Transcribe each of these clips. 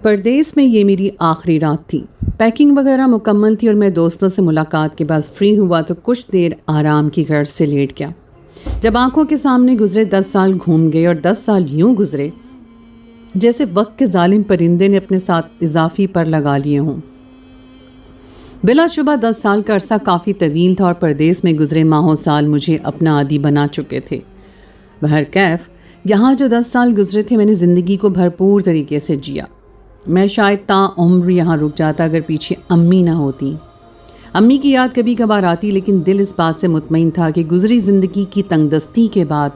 پردیس میں یہ میری آخری رات تھی۔ پیکنگ وغیرہ مکمل تھی اور میں دوستوں سے ملاقات کے بعد فری ہوا تو کچھ دیر آرام کی غرض سے لیٹ گیا۔ جب آنکھوں کے سامنے گزرے 10 سال گھوم گئے اور 10 سال یوں گزرے جیسے وقت کے ظالم پرندے نے اپنے ساتھ اضافی پر لگا لیے ہوں۔ بلا شبہ 10 سال کا عرصہ کافی طویل تھا اور پردیس میں گزرے ماہوں سال مجھے اپنا عادی بنا چکے تھے۔ بہرکیف یہاں جو 10 سال گزرے تھے میں نے زندگی کو بھرپور طریقے سے جیا۔ میں شاید تا عمر یہاں رک جاتا اگر پیچھے امی نہ ہوتی۔ امی کی یاد کبھی کبھار آتی لیکن دل اس بات سے مطمئن تھا کہ گزری زندگی کی تنگ دستی کے بعد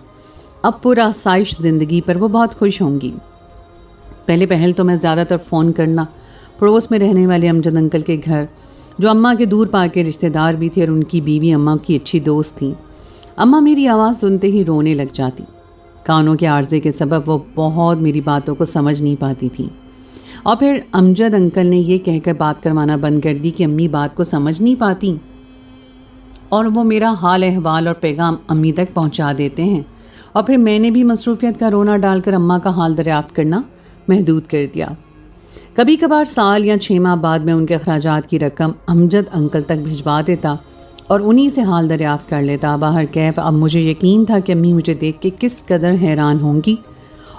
اب پرآسائش زندگی پر وہ بہت خوش ہوں گی۔ پہل تو میں زیادہ تر فون کرنا پڑوس میں رہنے والے امجد انکل کے گھر، جو اماں کے دور پا کے رشتہ دار بھی تھے اور ان کی بیوی اماں کی اچھی دوست تھیں۔ اماں میری آواز سنتے ہی رونے لگ جاتی۔ کانوں کے عارضے کے سبب وہ بہت میری باتوں کو سمجھ نہیں پاتی تھی، اور پھر امجد انکل نے یہ کہہ کر بات کروانا بند کر دی کہ امی بات کو سمجھ نہیں پاتی اور وہ میرا حال احوال اور پیغام امی تک پہنچا دیتے ہیں، اور پھر میں نے بھی مصروفیت کا رونا ڈال کر اماں کا حال دریافت کرنا محدود کر دیا۔ کبھی کبھار سال یا 6 ماہ بعد میں ان کے اخراجات کی رقم امجد انکل تک بھجوا دیتا اور انہی سے حال دریافت کر لیتا۔ باہر کیف اب مجھے یقین تھا کہ امی مجھے دیکھ کے کس قدر حیران ہوں گی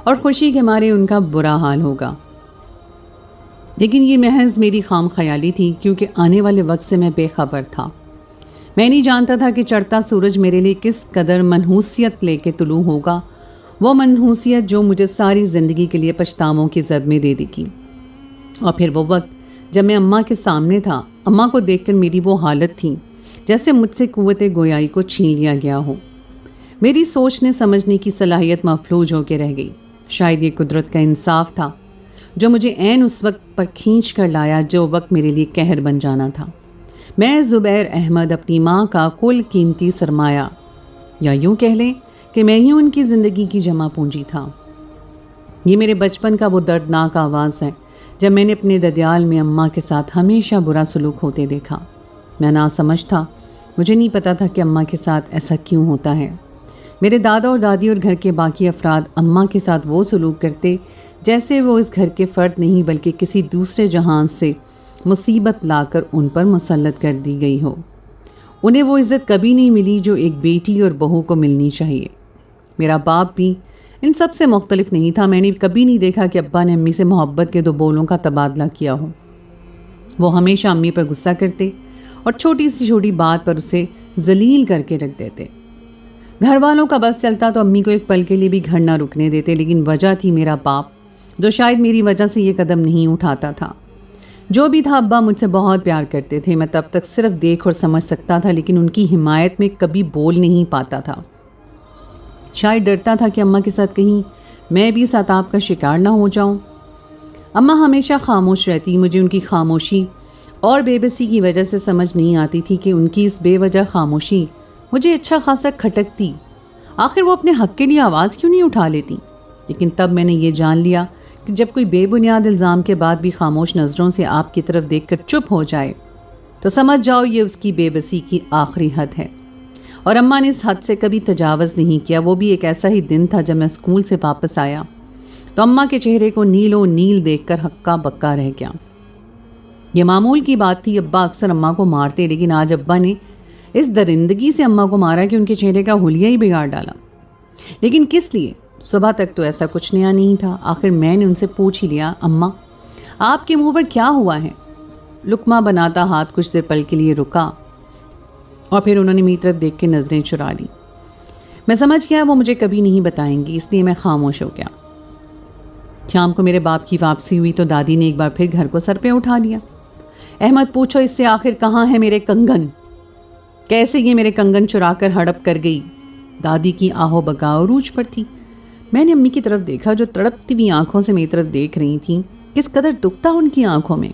اور خوشی کے مارے ان کا برا حال ہوگا، لیکن یہ محض میری خام خیالی تھی کیونکہ آنے والے وقت سے میں بے خبر تھا۔ میں نہیں جانتا تھا کہ چڑھتا سورج میرے لیے کس قدر منحوسیت لے کے طلوع ہوگا، وہ منحوسیت جو مجھے ساری زندگی کے لیے پچھتاووں کی زد میں دے دے گی۔ اور پھر وہ وقت جب میں اماں کے سامنے تھا، اماں کو دیکھ کر میری وہ حالت تھی جیسے مجھ سے قوت گویائی کو چھین لیا گیا ہو۔ میری سوچنے سمجھنے کی صلاحیت مفلوج ہو کے رہ گئی۔ شاید یہ قدرت کا انصاف تھا جو مجھے عین اس وقت پر کھینچ کر لایا جو وقت میرے لیے قہر بن جانا تھا۔ میں زبیر احمد اپنی ماں کا کل قیمتی سرمایہ، یا یوں کہہ لیں کہ میں ہی ان کی زندگی کی جمع پونجی تھا۔ یہ میرے بچپن کا وہ دردناک آواز ہے جب میں نے اپنے ددیال میں اماں کے ساتھ ہمیشہ برا سلوک ہوتے دیکھا۔ میں ناسمجھ تھا، مجھے نہیں پتا تھا کہ اماں کے ساتھ ایسا کیوں ہوتا ہے۔ میرے دادا اور دادی اور گھر کے باقی افراد اماں کے ساتھ وہ سلوک کرتے جیسے وہ اس گھر کے فرد نہیں بلکہ کسی دوسرے جہان سے مصیبت لا کر ان پر مسلط کر دی گئی ہو۔ انہیں وہ عزت کبھی نہیں ملی جو ایک بیٹی اور بہو کو ملنی چاہیے۔ میرا باپ بھی ان سب سے مختلف نہیں تھا۔ میں نے کبھی نہیں دیکھا کہ ابا نے امی سے محبت کے 2 بولوں کا تبادلہ کیا ہو۔ وہ ہمیشہ امی پر غصہ کرتے اور چھوٹی سی چھوٹی بات پر اسے ذلیل کر کے رکھ دیتے۔ گھر والوں کا بس چلتا تو امی کو ایک پل کے لیے بھی گھر نہ رکنے دیتے، لیکن وجہ تھی میرا باپ جو شاید میری وجہ سے یہ قدم نہیں اٹھاتا تھا۔ جو بھی تھا، ابا مجھ سے بہت پیار کرتے تھے۔ میں تب تک صرف دیکھ اور سمجھ سکتا تھا، لیکن ان کی حمایت میں کبھی بول نہیں پاتا تھا۔ شاید ڈرتا تھا کہ اماں کے ساتھ کہیں میں بھی اس عذاب کا شکار نہ ہو جاؤں۔ اماں ہمیشہ خاموش رہتی۔ مجھے ان کی خاموشی اور بے بسی کی وجہ سے سمجھ نہیں آتی تھی کہ ان کی اس بے وجہ خاموشی مجھے اچھا خاصا کھٹکتی۔ آخر وہ اپنے حق کے لیے آواز کیوں نہیں اٹھا لیتی؟ لیکن تب میں نے یہ جان لیا کہ جب کوئی بے بنیاد الزام کے بعد بھی خاموش نظروں سے آپ کی طرف دیکھ کر چپ ہو جائے تو سمجھ جاؤ یہ اس کی بے بسی کی آخری حد ہے۔ اور اماں نے اس حد سے کبھی تجاوز نہیں کیا۔ وہ بھی ایک ایسا ہی دن تھا جب میں اسکول سے واپس آیا تو اماں کے چہرے کو نیل و نیل دیکھ کر ہکا بکا رہ گیا۔ یہ معمول کی بات تھی، ابا اکثر اماں کو مارتے، لیکن آج ابا نے اس درندگی سے اماں کو مارا کہ ان کے چہرے کا حلیہ ہی بگاڑ ڈالا۔ لیکن کس لیے؟ صبح تک تو ایسا کچھ نیا نہیں تھا۔ آخر میں نے ان سے پوچھ ہی لیا، اماں آپ کے منہ پر کیا ہوا ہے؟ لقمہ بناتا ہاتھ کچھ دیر پل کے لیے رکا اور پھر انہوں نے میری طرف دیکھ کے نظریں چرا لی۔ میں سمجھ گیا وہ مجھے کبھی نہیں بتائیں گی، اس لیے میں خاموش ہو گیا۔ شام کو میرے باپ کی واپسی ہوئی تو دادی نے ایک بار پھر گھر کو سر پہ اٹھا لیا۔ احمد پوچھو اس سے آخر کہاں ہے میرے کنگن؟ کیسے یہ میرے کنگن چرا کر ہڑپ کر گئی؟ دادی کی آہو بگاؤ عروج پر تھی۔ میں نے امی کی طرف دیکھا جو تڑپتی ہوئی آنکھوں سے میری طرف دیکھ رہی تھیں۔ کس قدر دکھ تھا ان کی آنکھوں میں۔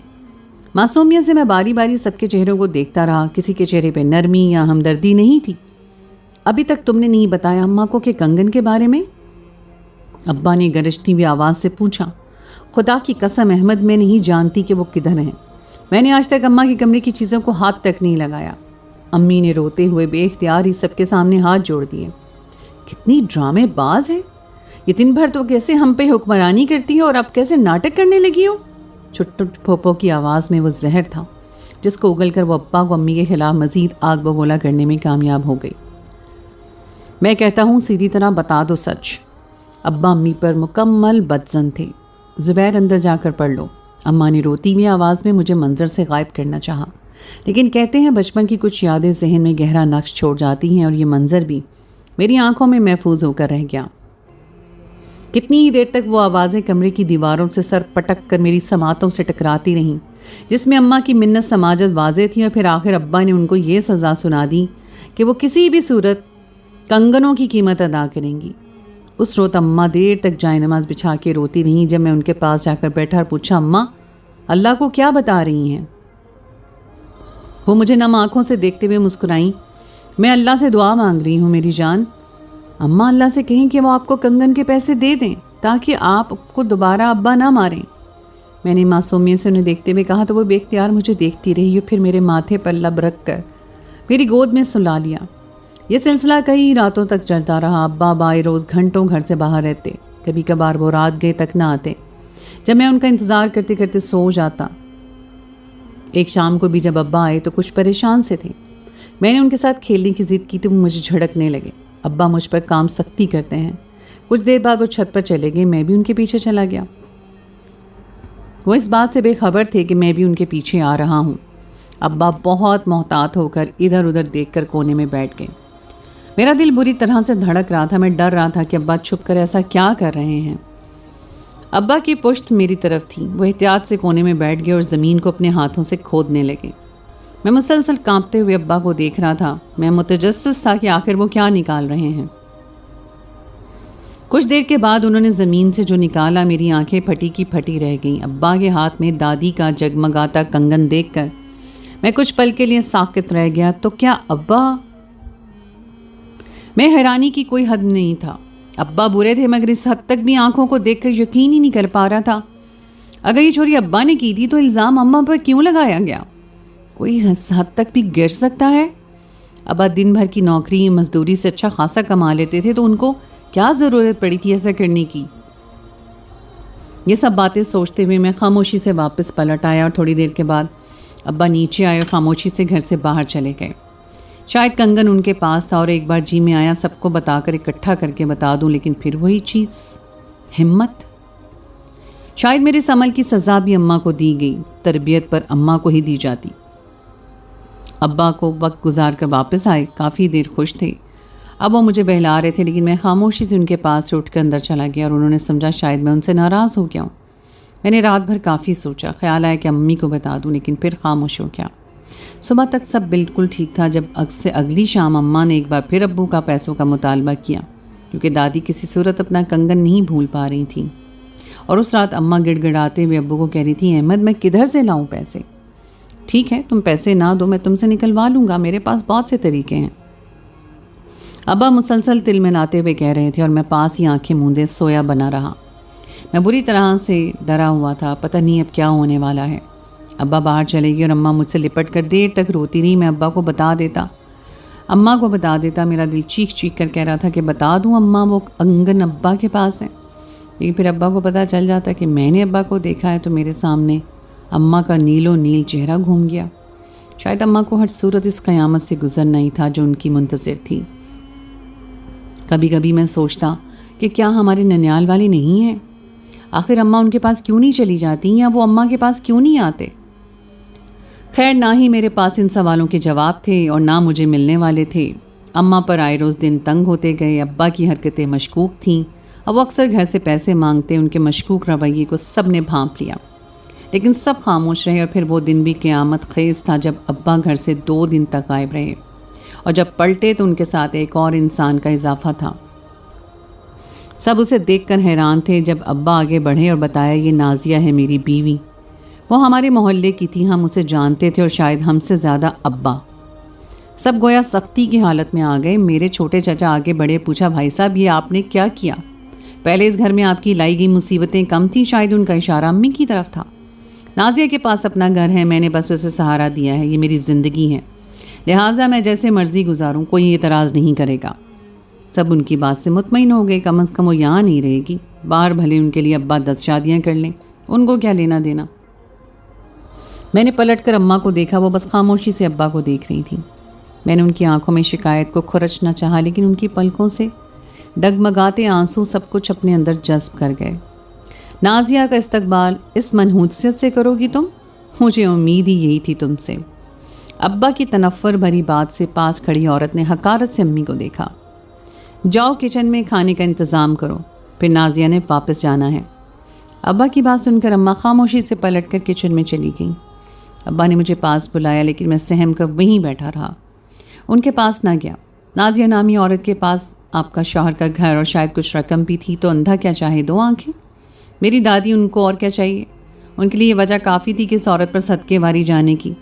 معصومیت سے میں باری باری سب کے چہروں کو دیکھتا رہا، کسی کے چہرے پہ نرمی یا ہمدردی نہیں تھی۔ ابھی تک تم نے نہیں بتایا اماں کو کہ کنگن کے بارے میں؟ ابا نے گرجتی ہوئی آواز سے پوچھا۔ خدا کی قسم احمد، میں نہیں جانتی کہ وہ کدھر ہیں۔ میں نے آج تک اماں کے کمرے کی چیزوں کو ہاتھ تک نہیں لگایا۔ امی نے روتے ہوئے بے اختیار ہی سب کے سامنے ہاتھ جوڑ دیے۔ کتنی ڈرامے باز ہے یہ! دن بھر تو کیسے ہم پہ حکمرانی کرتی ہے اور اب کیسے ناٹک کرنے لگی ہو؟ چھٹ پھوپھو کی آواز میں وہ زہر تھا جس کو اگل کر وہ ابا کو امی کے خلاف مزید آگ بگولا کرنے میں کامیاب ہو گئی۔ میں کہتا ہوں سیدھی طرح بتا دو سچ۔ ابا امی پر مکمل بدظن تھے۔ زبیر اندر جا کر پڑھ لو۔ اماں نے روتی ہوئی آواز میں مجھے منظر سے غائب کرنا چاہا، لیکن کہتے ہیں بچپن کی کچھ یادیں ذہن میں گہرا نقش چھوڑ جاتی ہیں، اور یہ منظر بھی میری آنکھوں میں محفوظ ہو کر رہ گیا۔ کتنی ہی دیر تک وہ آوازیں کمرے کی دیواروں سے سر پٹک کر میری سماعتوں سے ٹکراتی رہیں، جس میں اماں کی منت سماجت واضح تھی، اور پھر آخر ابا نے ان کو یہ سزا سنا دی کہ وہ کسی بھی صورت کنگنوں کی قیمت ادا کریں گی۔ اس روت اماں دیر تک جائے نماز بچھا کے روتی رہیں۔ جب میں ان کے پاس جا کر بیٹھا اور پوچھا اماں اللہ کو کیا بتا رہی ہیں، وہ مجھے نم آنکھوں سے دیکھتے ہوئے مسکرائیں۔ میں اللہ سے دعا مانگ رہی ہوں میری جان۔ اماں اللہ سے کہیں کہ وہ آپ کو کنگن کے پیسے دے دیں تاکہ آپ کو دوبارہ ابا نہ ماریں۔ میں نے معصومیت سے انہیں دیکھتے ہوئے کہا تو وہ بے اختیار مجھے دیکھتی رہی اور پھر میرے ماتھے پر لب رکھ کر میری گود میں سلا لیا۔ یہ سلسلہ کئی راتوں تک چلتا رہا۔ ابا بائے روز گھنٹوں گھر سے باہر رہتے، کبھی کبھار وہ رات گئے تک نہ آتے۔ جب میں ان کا انتظار کرتے کرتے سو جاتا۔ ایک شام کو بھی جب ابا آئے تو کچھ پریشان سے تھے۔ میں نے ان کے ساتھ کھیلنے کی ضد کی تو وہ مجھے جھڑکنے لگے۔ ابا مجھ پر کام سختی کرتے ہیں۔ کچھ دیر بعد وہ چھت پر چلے گئے، میں بھی ان کے پیچھے چلا گیا۔ وہ اس بات سے بے خبر تھے کہ میں بھی ان کے پیچھے آ رہا ہوں۔ ابا بہت محتاط ہو کر ادھر ادھر دیکھ کر کونے میں بیٹھ گئے۔ میرا دل بری طرح سے دھڑک رہا تھا۔ میں ڈر رہا تھا کہ ابا چھپ کر ایسا کیا کر رہے ہیں۔ ابا کی پشت میری طرف تھی۔ وہ احتیاط سے کونے میں بیٹھ گئے اور زمین کو اپنے ہاتھوں سے کھودنے لگے۔ میں مسلسل کانپتے ہوئے ابا کو دیکھ رہا تھا۔ میں متجسس تھا کہ آخر وہ کیا نکال رہے ہیں۔ کچھ دیر کے بعد انہوں نے زمین سے جو نکالا میری آنکھیں پھٹی کی پھٹی رہ گئیں۔ ابا کے ہاتھ میں دادی کا جگمگاتا کنگن دیکھ کر میں کچھ پل کے لیے ساکت رہ گیا۔ تو کیا ابا؟ میں حیرانی کی کوئی حد نہیں تھا۔ ابا برے تھے مگر اس حد تک بھی آنکھوں کو دیکھ کر یقین ہی نہیں کر پا رہا تھا۔ اگر یہ چوری ابا نے کی تھی تو الزام اماں پر کیوں لگایا گیا؟ کوئی اس حد تک بھی گر سکتا ہے؟ ابا دن بھر کی نوکری مزدوری سے اچھا خاصا کما لیتے تھے تو ان کو کیا ضرورت پڑی تھی ایسا کرنے کی؟ یہ سب باتیں سوچتے ہوئے میں خاموشی سے واپس پلٹ آیا اور تھوڑی دیر کے بعد ابا نیچے آئے اور خاموشی سے گھر سے باہر چلے گئے۔ شاید کنگن ان کے پاس تھا اور ایک بار جی میں آیا سب کو بتا کر اکٹھا کر کے بتا دوں، لیکن پھر وہی چیز ہمت۔ شاید میرے اس عمل کی سزا بھی اماں کو دی گئی، تربیت پر اماں کو ہی دی جاتی۔ ابا کو وقت گزار کر واپس آئے، کافی دیر خوش تھے۔ اب وہ مجھے بہلا رہے تھے، لیکن میں خاموشی سے ان کے پاس سے اٹھ کر اندر چلا گیا اور انہوں نے سمجھا شاید میں ان سے ناراض ہو گیا ہوں۔ میں نے رات بھر کافی سوچا، خیال آیا کہ امی کو بتا دوں، لیکن پھر خاموش ہو گیا۔ صبح تک سب بالکل ٹھیک تھا جب اگلی شام اماں نے ایک بار پھر ابو کا پیسوں کا مطالبہ کیا، کیونکہ دادی کسی صورت اپنا کنگن نہیں بھول پا رہی تھیں۔ اور اس رات اماں گڑ گڑاتے ہوئے ابو کو کہہ رہی تھی احمد میں کدھر سے لاؤں پیسے؟ ٹھیک ہے تم پیسے نہ دو، میں تم سے نکلوا لوں گا، میرے پاس بہت سے طریقے ہیں۔ ابا مسلسل تل ملاتے ہوئے کہہ رہے تھے اور میں پاس ہی آنکھیں موندے سویا بنا رہا۔ میں بری طرح سے ڈرا ہوا تھا، پتہ نہیں اب کیا ہونے والا ہے۔ ابا باہر چلے گئی اور اماں مجھ سے لپٹ کر دیر تک روتی رہی۔ میں ابا کو بتا دیتا، اماں کو بتا دیتا، میرا دل چیخ چیخ کر کہہ رہا تھا کہ بتا دوں اماں وہ کنگن ابا کے پاس ہے، لیکن پھر ابا کو پتہ چل جاتا کہ میں نے ابا کو دیکھا ہے تو میرے سامنے اماں کا نیلو نیل چہرہ گھوم گیا۔ شاید اماں کو ہر صورت اس قیامت سے گزرنا ہی تھا جو ان کی منتظر تھی۔ کبھی کبھی میں سوچتا کہ کیا ہمارے ننیال والے نہیں ہیں؟ آخر اماں ان کے پاس کیوں نہیں چلی جاتی یا وہ اماں کے پاس کیوں نہیں آتے؟ خیر نہ ہی میرے پاس ان سوالوں کے جواب تھے اور نہ مجھے ملنے والے تھے۔ اماں پر آئے روز دن تنگ ہوتے گئے۔ ابا کی حرکتیں مشکوک تھیں، اب وہ اکثر گھر سے پیسے مانگتے، ان کے مشکوک رویے کو سب نے بھانپ لیا، لیکن سب خاموش رہے۔ اور پھر وہ دن بھی قیامت خیز تھا جب ابا گھر سے 2 دن تک غائب رہے، اور جب پلٹے تو ان کے ساتھ ایک اور انسان کا اضافہ تھا۔ سب اسے دیکھ کر حیران تھے۔ جب ابا آگے بڑھے اور بتایا یہ نازیہ ہے میری بیوی، وہ ہمارے محلے کی تھی، ہم اسے جانتے تھے اور شاید ہم سے زیادہ ابا۔ سب گویا سختی کی حالت میں آ گئے۔ میرے چھوٹے چچا آگے بڑھے، پوچھا بھائی صاحب یہ آپ نے کیا کیا؟ پہلے اس گھر میں آپ کی لائی گئی مصیبتیں کم تھیں؟ شاید ان کا اشارہ امی کی طرف تھا۔ نازیہ کے پاس اپنا گھر ہے، میں نے بس اسے سہارا دیا ہے، یہ میری زندگی ہے، لہٰذا میں جیسے مرضی گزاروں، کوئی اعتراض نہیں کرے گا۔ سب ان کی بات سے مطمئن ہو گئے، کم از کم وہ یہاں نہیں رہے گی، باہر بھلے ان کے لیے ابا 10 شادیاں کر لیں، ان کو کیا لینا دینا۔ میں نے پلٹ کر اماں کو دیکھا، وہ بس خاموشی سے ابا کو دیکھ رہی تھیں۔ میں نے ان کی آنکھوں میں شکایت کو کھرچنا چاہا، لیکن ان کی پلکوں سے ڈگمگاتے آنسو سب کچھ اپنے اندر جذب کر گئے۔ نازیہ کا استقبال اس منحوسیت سے کرو گی تم؟ مجھے امید ہی یہی تھی تم سے۔ ابا کی تنفر بھری بات سے پاس کھڑی عورت نے حقارت سے امی کو دیکھا۔ جاؤ کچن میں کھانے کا انتظام کرو، پھر نازیہ نے واپس جانا ہے۔ ابا کی بات سن کر اماں خاموشی سے پلٹ کر کچن میں چلی گئیں۔ ابا نے مجھے پاس بلایا، لیکن میں سہم کر وہیں بیٹھا رہا، ان کے پاس نہ گیا۔ نازیہ نامی عورت کے پاس آپ کا شوہر کا گھر اور شاید کچھ رقم بھی تھی، تو اندھا کیا چاہے دو آنکھیں۔ میری دادی، ان کو اور کیا چاہیے؟ ان کے لیے یہ وجہ کافی تھی کہ اس عورت پر صدقے واری جانے کی۔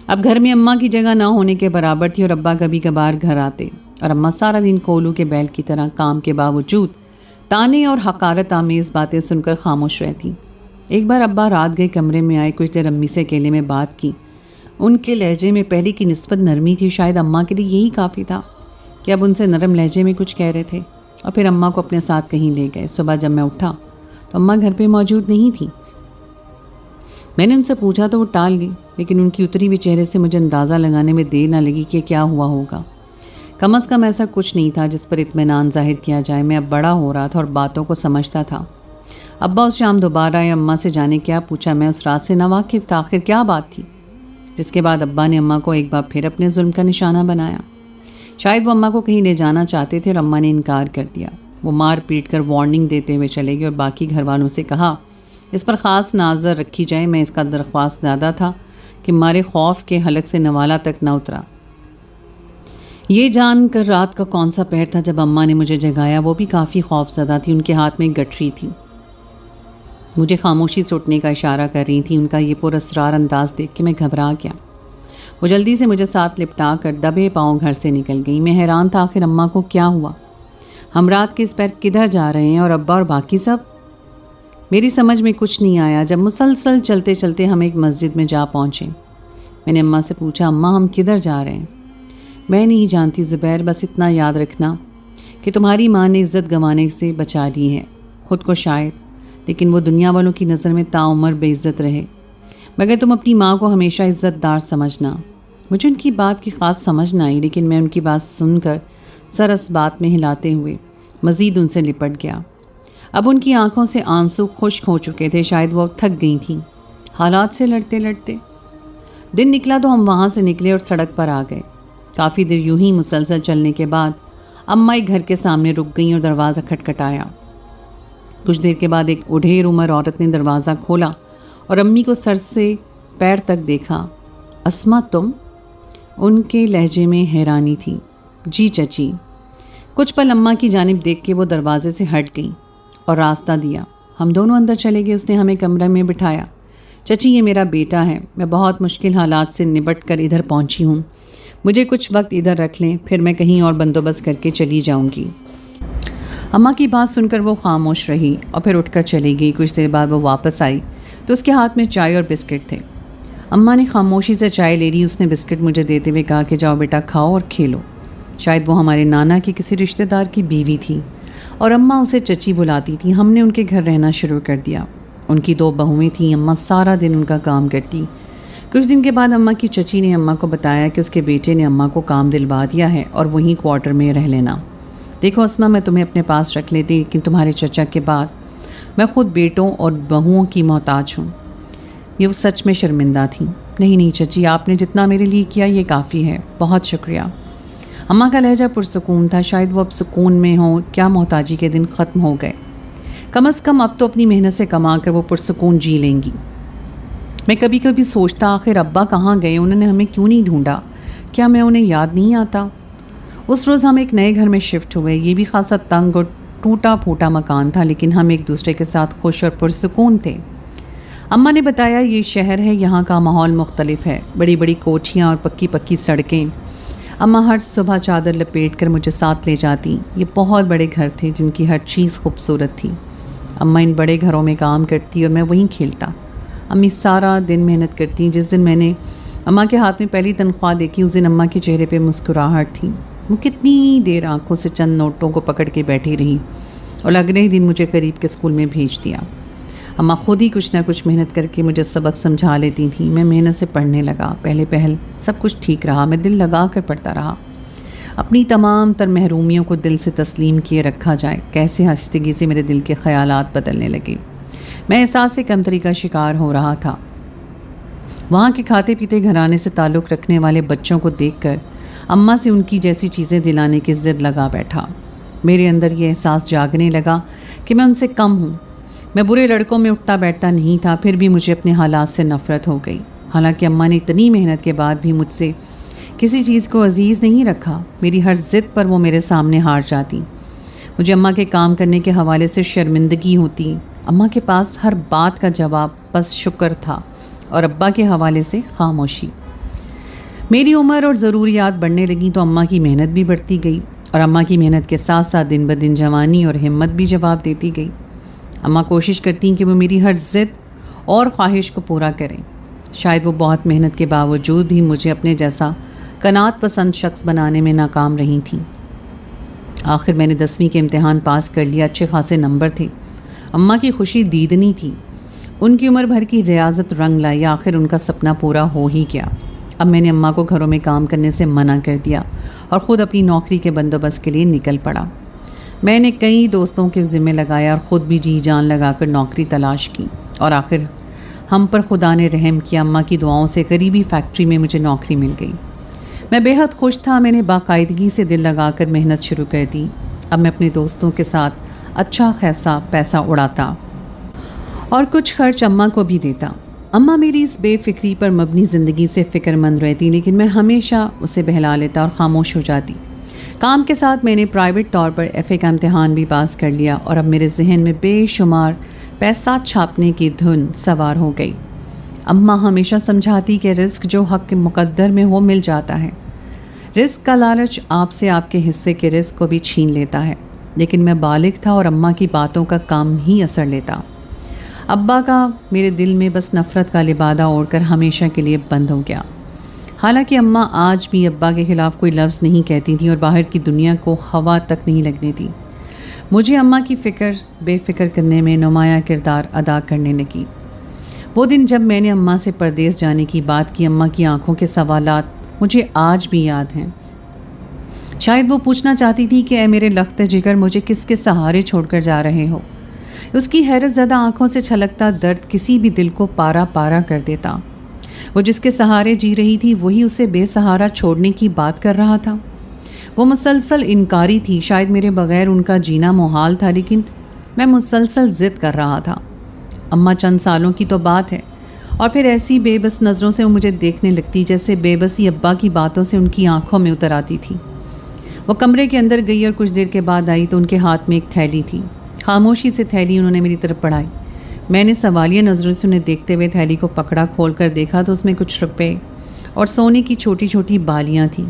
اب گھر میں اماں کی جگہ نہ ہونے کے برابر تھی، اور ابا کبھی کبھار گھر آتے اور اماں سارا دن کولو کے بیل کی طرح کام کے باوجود تانے اور حقارت آمیز باتیں سن کر خاموش رہتی۔ ایک بار ابا رات گئے کمرے میں آئے، کچھ دیر امی سے اکیلے میں بات کی۔ ان کے لہجے میں پہلے کی نسبت نرمی تھی، شاید اماں کے لیے یہی کافی تھا کہ اب ان سے نرم لہجے میں کچھ کہہ رہے تھے، اور پھر اماں کو اپنے ساتھ کہیں لے گئے۔ صبح جب میں اٹھا تو اماں گھر پہ موجود نہیں تھی۔ میں نے ان سے پوچھا تو وہ ٹال گئی، لیکن ان کی اتری ہوئی چہرے سے مجھے اندازہ لگانے میں دیر نہ لگی کہ کیا ہوا ہوگا۔ کم از کم ایسا کچھ نہیں تھا جس پر اطمینان ظاہر کیا جائے۔ میں اب بڑا ہو رہا تھا اور باتوں کو سمجھتا تھا۔ ابا اس شام دوبارہ آئے، اماں سے جانے کیا پوچھا۔ میں اس رات سے ناواقف تھا، آخر کیا بات تھی؟ جس کے بعد ابا نے اماں کو ایک بار پھر اپنے ظلم کا نشانہ بنایا۔ شاید وہ اماں کو کہیں لے جانا چاہتے تھے اور اماں نے انکار کر دیا۔ وہ مار پیٹ کر وارننگ دیتے ہوئے چلے گئے اور باقی گھر والوں سے کہا اس پر خاص نظر رکھی جائے۔ میں اس کا درخواست زیادہ تھا کہ مارے خوف کے حلق سے نوالا تک نہ اترا۔ یہ جان کر رات کا کون سا پہر تھا جب اماں نے مجھے جگایا، وہ بھی کافی خوف زدہ تھی۔ ان کے ہاتھ میں گٹری تھی، مجھے خاموشی سے اٹھنے کا اشارہ کر رہی تھی۔ ان کا یہ پراسرار انداز دیکھ کے میں گھبرا گیا۔ وہ جلدی سے مجھے ساتھ لپٹا کر دبے پاؤں گھر سے نکل گئی۔ میں حیران تھا، آخر اماں کو کیا ہوا؟ ہم رات کے اس پیر کدھر جا رہے ہیں، اور ابا اور باقی سب؟ میری سمجھ میں کچھ نہیں آیا۔ جب مسلسل چلتے چلتے ہم ایک مسجد میں جا پہنچے، میں نے اماں سے پوچھا اماں ہم کدھر جا رہے ہیں؟ میں نہیں جانتی زبیر، بس اتنا یاد رکھنا کہ تمہاری ماں نے عزت گنوانے سے بچا لی ہے، خود کو شاید، لیکن وہ دنیا والوں کی نظر میں تاعمر بے عزت رہے، مگر تم اپنی ماں کو ہمیشہ عزت دار سمجھنا۔ مجھے ان کی بات کی خاص سمجھ نہ آئی، لیکن میں ان کی بات سن کر سر اس بات میں ہلاتے ہوئے مزید ان سے لپٹ گیا۔ اب ان کی آنکھوں سے آنسو خشک ہو چکے تھے، شاید وہ تھک گئی تھیں حالات سے لڑتے لڑتے۔ دن نکلا تو ہم وہاں سے نکلے اور سڑک پر آ گئے۔ کافی دیر یوں ہی مسلسل چلنے کے بعد اماں گھر کے سامنے رک گئیں اور دروازہ کھٹکھٹایا۔ کچھ دیر کے بعد ایک اڈھیر عمر عورت نے دروازہ کھولا اور امی کو سر سے پیر تک دیکھا۔ اسما تم؟ ان کے لہجے میں حیرانی تھی۔ جی چچی۔ کچھ پل اماں کی جانب دیکھ کے وہ دروازے سے ہٹ گئیں اور راستہ دیا۔ ہم دونوں اندر چلے گئے۔ اس نے ہمیں کمرے میں بٹھایا۔ چچی یہ میرا بیٹا ہے، میں بہت مشکل حالات سے نبٹ کر ادھر پہنچی ہوں، مجھے کچھ وقت ادھر رکھ لیں، پھر میں کہیں اور بندوبست کر کے چلی جاؤں گی۔ اماں کی بات سن کر وہ خاموش رہی اور پھر اٹھ کر چلی گئی۔ کچھ دیر بعد وہ واپس آئی تو اس کے ہاتھ میں چائے اور بسکٹ تھے۔ اماں نے خاموشی سے چائے لے لی۔ اس نے بسکٹ مجھے دیتے ہوئے کہا کہ جاؤ بیٹا کھاؤ اور کھیلو۔ شاید وہ ہمارے نانا کی کسی رشتہ دار کی بیوی تھی اور اماں اسے چچی بلاتی تھی۔ ہم نے ان کے گھر رہنا شروع کر دیا۔ ان کی 2 بہویں تھیں، اماں سارا دن ان کا کام کرتی۔ کچھ دن کے بعد اماں کی چچی نے اماں کو بتایا کہ اس کے بیٹے نے اماں کو کام دلوا دیا ہے اور وہیں کوارٹر میں رہ لینا۔ دیکھو اسما، میں تمہیں اپنے پاس رکھ لیتی، لیکن تمہارے چچا کے بعد میں خود بیٹوں اور بہوؤں کی محتاج ہوں۔ یہ وہ سچ میں شرمندہ تھیں۔ نہیں چچی، آپ نے جتنا میرے لیے کیا یہ کافی ہے، بہت شکریہ۔ اماں کا لہجہ پرسکون تھا، شاید وہ اب سکون میں ہوں، کیا محتاجی کے دن ختم ہو گئے، کم از کم اب تو اپنی محنت سے کما کر وہ پرسکون جی لیں گی۔ میں کبھی کبھی سوچتا آخر ابا کہاں گئے، انہوں نے ہمیں کیوں نہیں ڈھونڈا، کیا میں انہیں یاد نہیں آتا؟ اس روز ہم ایک نئے گھر میں شفٹ ہوئے۔ یہ بھی خاصا تنگ اور ٹوٹا پھوٹا مکان تھا، لیکن ہم ایک دوسرے کے ساتھ خوش اور پرسکون تھے۔ اماں نے بتایا یہ شہر ہے، یہاں کا ماحول مختلف ہے، بڑی بڑی کوٹھیاں اور پکی پکی سڑکیں۔ اماں ہر صبح چادر لپیٹ کر مجھے ساتھ لے جاتی۔ یہ بہت بڑے گھر تھے جن کی ہر چیز خوبصورت تھی۔ اماں ان بڑے گھروں میں کام کرتی اور میں وہیں کھیلتا۔ امی سارا دن محنت کرتی۔ جس دن میں نے اماں کے ہاتھ میں پہلی تنخواہ دیکھی، اس دن اماں کے چہرے پہ مسکراہٹ تھی۔ وہ کتنی دیر آنکھوں سے چند نوٹوں کو پکڑ کے بیٹھی رہی اور اگلے ہی دن مجھے قریب کے اسکول میں بھیج دیا۔ اماں خود ہی کچھ نہ کچھ محنت کر کے مجھے سبق سمجھا لیتی تھیں. میں محنت سے پڑھنے لگا. پہل سب کچھ ٹھیک رہا. میں دل لگا کر پڑھتا رہا. اپنی تمام تر محرومیوں کو دل سے تسلیم کیے رکھا جائے. کیسے آہستگی سے میرے دل کے خیالات بدلنے لگے. میں احساس کمتری کا شکار ہو رہا تھا. وہاں کے کھاتے پیتے گھرانے سے تعلق رکھنے والے بچوں کو دیکھ کر اماں سے ان کی جیسی چیزیں دلانے کی ضد لگا بیٹھا. میرے اندر یہ احساس جاگنے لگا کہ میں ان سے کم ہوں. میں برے لڑکوں میں اٹھتا بیٹھتا نہیں تھا. پھر بھی مجھے اپنے حالات سے نفرت ہو گئی. حالانکہ اماں نے اتنی محنت کے بعد بھی مجھ سے کسی چیز کو عزیز نہیں رکھا. میری ہر ضد پر وہ میرے سامنے ہار جاتی. مجھے اماں کے کام کرنے کے حوالے سے شرمندگی ہوتی. اماں کے پاس ہر بات کا جواب بس شکر تھا اور ابا کے حوالے سے خاموشی. میری عمر اور ضروریات بڑھنے لگیں تو اماں کی محنت بھی بڑھتی گئی اور اماں کی محنت کے ساتھ ساتھ دن بدن جوانی اور ہمت بھی جواب دیتی گئی. اماں کوشش کرتی کہ وہ میری ہر ضد اور خواہش کو پورا کریں. شاید وہ بہت محنت کے باوجود بھی مجھے اپنے جیسا قناعت پسند شخص بنانے میں ناکام رہی تھیں. آخر میں نے 10ویں کے امتحان پاس کر لیا. اچھے خاصے نمبر تھے. اماں کی خوشی دیدنی تھی. ان کی عمر بھر کی ریاضت رنگ لائی. آخر ان کا سپنا پورا ہو ہی گیا. اب میں نے اماں کو گھروں میں کام کرنے سے منع کر دیا اور خود اپنی نوکری کے بندوبست کے لیے نکل پڑا. میں نے کئی دوستوں کے ذمہ لگایا اور خود بھی جی جان لگا کر نوکری تلاش کی اور آخر ہم پر خدا نے رحم کیا. اماں کی دعاؤں سے قریبی فیکٹری میں مجھے نوکری مل گئی. میں بے حد خوش تھا. میں نے باقاعدگی سے دل لگا کر محنت شروع کر دی. اب میں اپنے دوستوں کے ساتھ اچھا خاصا پیسہ اڑاتا اور کچھ خرچ اماں کو بھی دیتا. اماں میری اس بے فکری پر مبنی زندگی سے فکر مند رہتی لیکن میں ہمیشہ اسے بہلا لیتا اور خاموش ہو جاتی. کام کے ساتھ میں نے پرائیویٹ طور پر FA کا امتحان بھی پاس کر لیا اور اب میرے ذہن میں بے شمار پیسہ چھاپنے کی دھن سوار ہو گئی. اماں ہمیشہ سمجھاتی کہ رزق جو حق کے مقدر میں ہو مل جاتا ہے. رزق کا لالچ آپ سے آپ کے حصے کے رزق کو بھی چھین لیتا ہے. لیکن میں بالغ تھا اور اماں کی باتوں کا کام ہی اثر لیتا. ابا کا میرے دل میں بس نفرت کا لبادہ اوڑھ کر ہمیشہ کے لیے بند ہو گیا. حالانکہ اماں آج بھی ابا کے خلاف کوئی لفظ نہیں کہتی تھیں اور باہر کی دنیا کو ہوا تک نہیں لگنے دی. مجھے اماں کی بے فکر کرنے میں نمایاں کردار ادا کرنے لگی. وہ دن جب میں نے اماں سے پردیس جانے کی بات کی. اماں کی آنکھوں کے سوالات مجھے آج بھی یاد ہیں. شاید وہ پوچھنا چاہتی تھی کہ اے میرے لخت جگر مجھے کس کے سہارے چھوڑ کر جا رہے ہو. اس کی حیرت زدہ آنکھوں سے چھلکتا درد کسی بھی دل کو پارا پارا کر دیتا. وہ جس کے سہارے جی رہی تھی وہی اسے بے سہارا چھوڑنے کی بات کر رہا تھا. وہ مسلسل انکاری تھی. شاید میرے بغیر ان کا جینا محال تھا لیکن میں مسلسل ضد کر رہا تھا. اماں چند سالوں کی تو بات ہے اور پھر ایسی بے بس نظروں سے وہ مجھے دیکھنے لگتی جیسے بے بسی ابا کی باتوں سے ان کی آنکھوں میں اتر آتی تھی. وہ کمرے کے اندر گئی اور کچھ دیر کے بعد آئی تو ان کے ہاتھ میں ایک تھیلی تھی. خاموشی سے تھیلی انہوں نے میری طرف بڑھائی. میں نے سوالیہ نظروں سے انہیں دیکھتے ہوئے تھیلی کو پکڑا. کھول کر دیکھا تو اس میں کچھ روپے اور سونے کی چھوٹی چھوٹی بالیاں تھیں.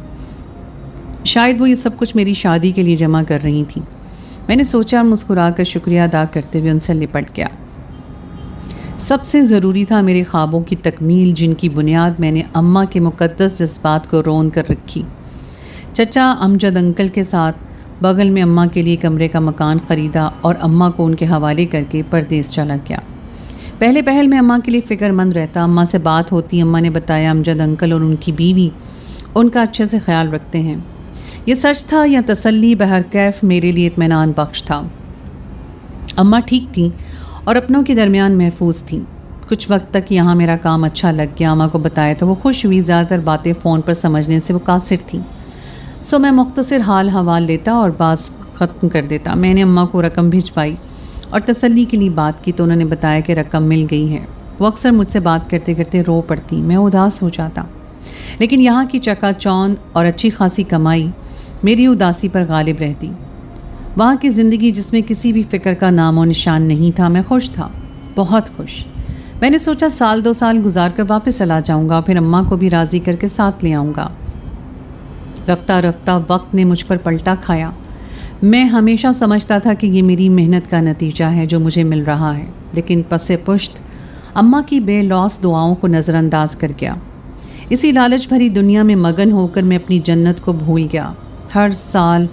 شاید وہ یہ سب کچھ میری شادی کے لیے جمع کر رہی تھیں. میں نے سوچا اور مسکرا کر شکریہ ادا کرتے ہوئے ان سے لپٹ گیا. سب سے ضروری تھا میرے خوابوں کی تکمیل جن کی بنیاد میں نے اماں کے مقدس جذبات کو رون کر رکھی. چچا امجد انکل کے ساتھ بغل میں اماں کے لیے کمرے کا مکان خریدا اور اماں کو ان کے حوالے کر کے پردیس چلا گیا. پہل میں اماں کے لیے فکر مند رہتا. اماں سے بات ہوتی. اماں نے بتایا امجد انکل اور ان کی بیوی ان کا اچھے سے خیال رکھتے ہیں. یہ سچ تھا یا تسلی بہرکیف میرے لیے اطمینان بخش تھا. اماں ٹھیک تھیں اور اپنوں کے درمیان محفوظ تھیں. کچھ وقت تک یہاں میرا کام اچھا لگ گیا. اماں کو بتایا تو وہ خوش ہوئی. زیادہ تر باتیں فون پر سمجھنے سے وہ قاصر تھیں سو میں مختصر حال حوال لیتا اور بعض ختم کر دیتا. میں نے اماں کو رقم بھجوائی اور تسلی کے لیے بات کی تو انہوں نے بتایا کہ رقم مل گئی ہے. وہ اکثر مجھ سے بات کرتے کرتے رو پڑتی. میں اداس ہو جاتا لیکن یہاں کی چکا چوند اور اچھی خاصی کمائی میری اداسی پر غالب رہتی. وہاں کی زندگی جس میں کسی بھی فکر کا نام و نشان نہیں تھا. میں خوش تھا, بہت خوش. میں نے سوچا 1-2 سال گزار کر واپس چلا جاؤں گا پھر اماں کو بھی راضی کر کے ساتھ لے آؤں گا. رفتہ رفتہ وقت نے مجھ پر پلٹا کھایا. میں ہمیشہ سمجھتا تھا کہ یہ میری محنت کا نتیجہ ہے جو مجھے مل رہا ہے لیکن پس پشت اماں کی بے لوث دعاؤں کو نظر انداز کر گیا. اسی لالچ بھری دنیا میں مگن ہو کر میں اپنی جنت کو بھول گیا. ہر سال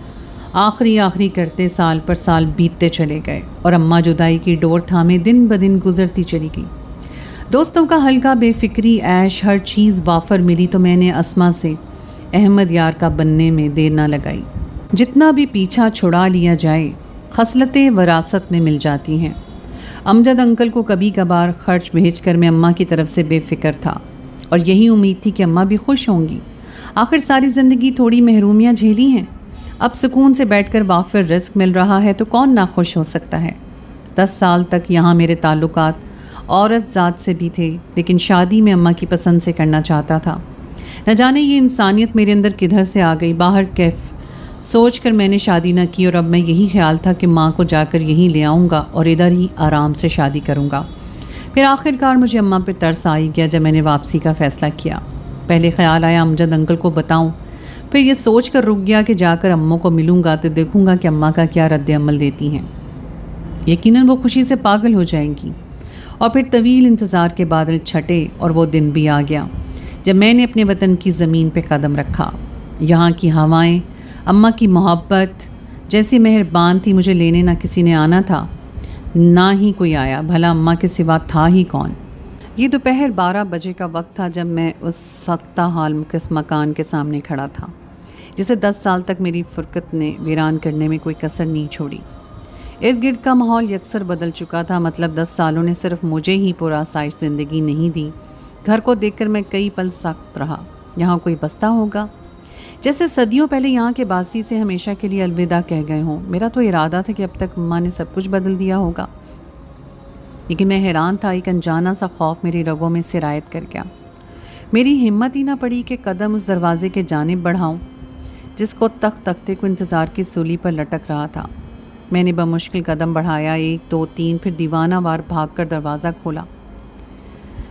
آخری کرتے سال پر سال بیتتے چلے گئے اور اماں جدائی کی ڈور تھامے دن بدن گزرتی چلی گئی۔ دوستوں کا ہلکا بے فکری عیش ہر چیز وافر ملی تو میں نے اسما سے احمد یار کا بننے میں دیر نہ لگائی۔ جتنا بھی پیچھا چھڑا لیا جائے خصلتیں وراثت میں مل جاتی ہیں۔ امجد انکل کو کبھی کبھار خرچ بھیج کر میں اماں کی طرف سے بے فکر تھا اور یہی امید تھی کہ اماں بھی خوش ہوں گی۔ آخر ساری زندگی تھوڑی محرومیاں جھیلی ہیں، اب سکون سے بیٹھ کر وافر رزق مل رہا ہے تو کون نہ خوش ہو سکتا ہے۔ 10 سال تک یہاں میرے تعلقات عورت ذات سے بھی تھے، لیکن شادی میں اماں کی پسند سے کرنا چاہتا تھا۔ نہ جانے یہ انسانیت میرے اندر کدھر سے آ گئی، باہر کیف سوچ کر میں نے شادی نہ کی اور اب میں یہی خیال تھا کہ ماں کو جا کر یہیں لے آؤں گا اور ادھر ہی آرام سے شادی کروں گا۔ پھر آخر کار مجھے اماں پہ ترس آ ہی گیا جب میں نے واپسی کا فیصلہ کیا۔ پہلے خیال آیا امجد انکل کو بتاؤں، پھر یہ سوچ کر رک گیا کہ جا کر اموں کو ملوں گا تو دیکھوں گا کہ اماں کا کیا رد عمل دیتی ہیں۔ یقیناً وہ خوشی سے پاگل ہو جائیں گی۔ اور پھر طویل انتظار کے بادل چھٹے اور وہ دن بھی آ گیا جب میں نے اپنے وطن کی زمین پہ قدم رکھا۔ یہاں کی ہوائیں، اماں کی محبت جیسی مہربان تھی، مجھے لینے نہ کسی نے آنا تھا نہ ہی کوئی آیا، بھلا اماں کے سوا تھا ہی کون۔ یہ دوپہر 12 بجے کا وقت تھا جب میں اس سختہ حال مکان کے سامنے کھڑا تھا جسے 10 سال تک میری فرقت نے ویران کرنے میں کوئی کسر نہیں چھوڑی۔ ارد گرد کا ماحول یکسر بدل چکا تھا، مطلب 10 سالوں نے صرف مجھے ہی پرآسائش زندگی نہیں دی۔ گھر کو دیکھ کر میں کئی پل سخت رہا، یہاں کوئی بستا ہوگا؟ جیسے صدیوں پہلے یہاں کے باسی سے ہمیشہ کے لیے الوداع کہہ گئے ہوں۔ میرا تو ارادہ تھا کہ اب تک ماں نے سب کچھ بدل دیا ہوگا، لیکن میں حیران تھا، ایک انجانا سا خوف میری رگوں میں سرایت کر گیا۔ میری ہمت ہی نہ پڑی کہ قدم اس دروازے کے جانب بڑھاؤں جس کو تختے کو انتظار کی سولی پر لٹک رہا تھا۔ میں نے بمشکل قدم بڑھایا، 1 2 3، پھر دیوانہ وار بھاگ کر دروازہ کھولا۔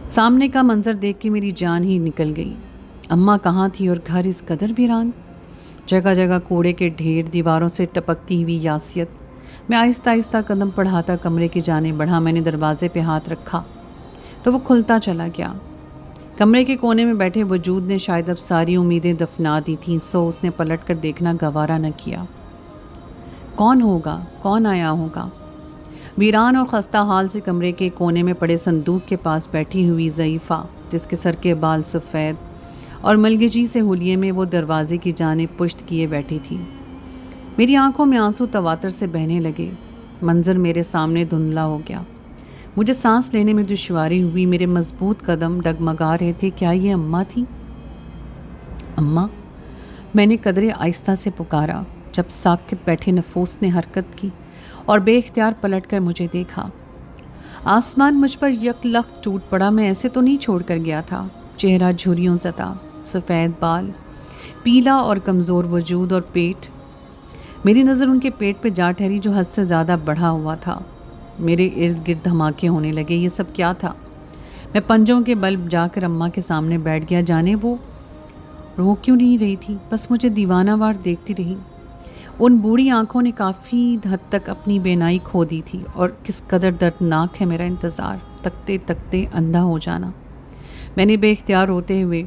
سامنے کا منظر دیکھ کے میری جان ہی نکل گئی۔ اماں کہاں تھی اور گھر اس قدر ویران، جگہ جگہ کوڑے کے ڈھیر، دیواروں سے ٹپکتی ہوئی یاسیت۔ میں آہستہ آہستہ قدم بڑھاتا کمرے کی جانب بڑھا۔ میں نے دروازے پہ ہاتھ رکھا تو وہ کھلتا چلا گیا۔ کمرے کے کونے میں بیٹھے وجود نے شاید اب ساری امیدیں دفنا دی تھیں، سو اس نے پلٹ کر دیکھنا گوارا نہ کیا۔ کون ہوگا؟ کون آیا ہوگا؟ ویران اور خستہ حال سے کمرے کے کونے میں پڑے صندوق کے پاس بیٹھی ہوئی ضعیفہ، جس کے سر کے بال سفید اور ملگجی سے حلیے میں وہ دروازے کی جانب پشت کیے بیٹھی تھی۔ میری آنکھوں میں آنسو تواتر سے بہنے لگے۔ منظر میرے سامنے دھندلا ہو گیا، مجھے سانس لینے میں دشواری ہوئی، میرے مضبوط قدم ڈگمگا رہے تھے۔ کیا یہ اماں تھی؟ اماں، میں نے قدرے آہستہ سے پکارا۔ جب ساکت بیٹھے نفوس نے حرکت کی اور بے اختیار پلٹ کر مجھے دیکھا۔ آسمان مجھ پر یک لخت ٹوٹ پڑا، میں ایسے تو نہیں چھوڑ کر گیا تھا۔ چہرہ جھریوں زدہ، سفید بال، پیلا اور کمزور وجود اور پیٹ۔ میری نظر ان کے پیٹ پہ جا ٹھہری جو حد سے زیادہ بڑھا ہوا تھا۔ میرے ارد گرد دھماکے ہونے لگے۔ یہ سب کیا تھا؟ میں پنجوں کے بل جا کر اماں کے سامنے بیٹھ گیا۔ جانے وہ رو کیوں نہیں رہی تھی، بس مجھے دیوانہ وار دیکھتی رہی۔ ان بوڑھی آنکھوں نے کافی حد تک اپنی بینائی کھو دی تھی، اور کس قدر دردناک ہے میرا انتظار، تکتے تکتے اندھا ہو جانا۔ میں نے بے اختیار روتے ہوئے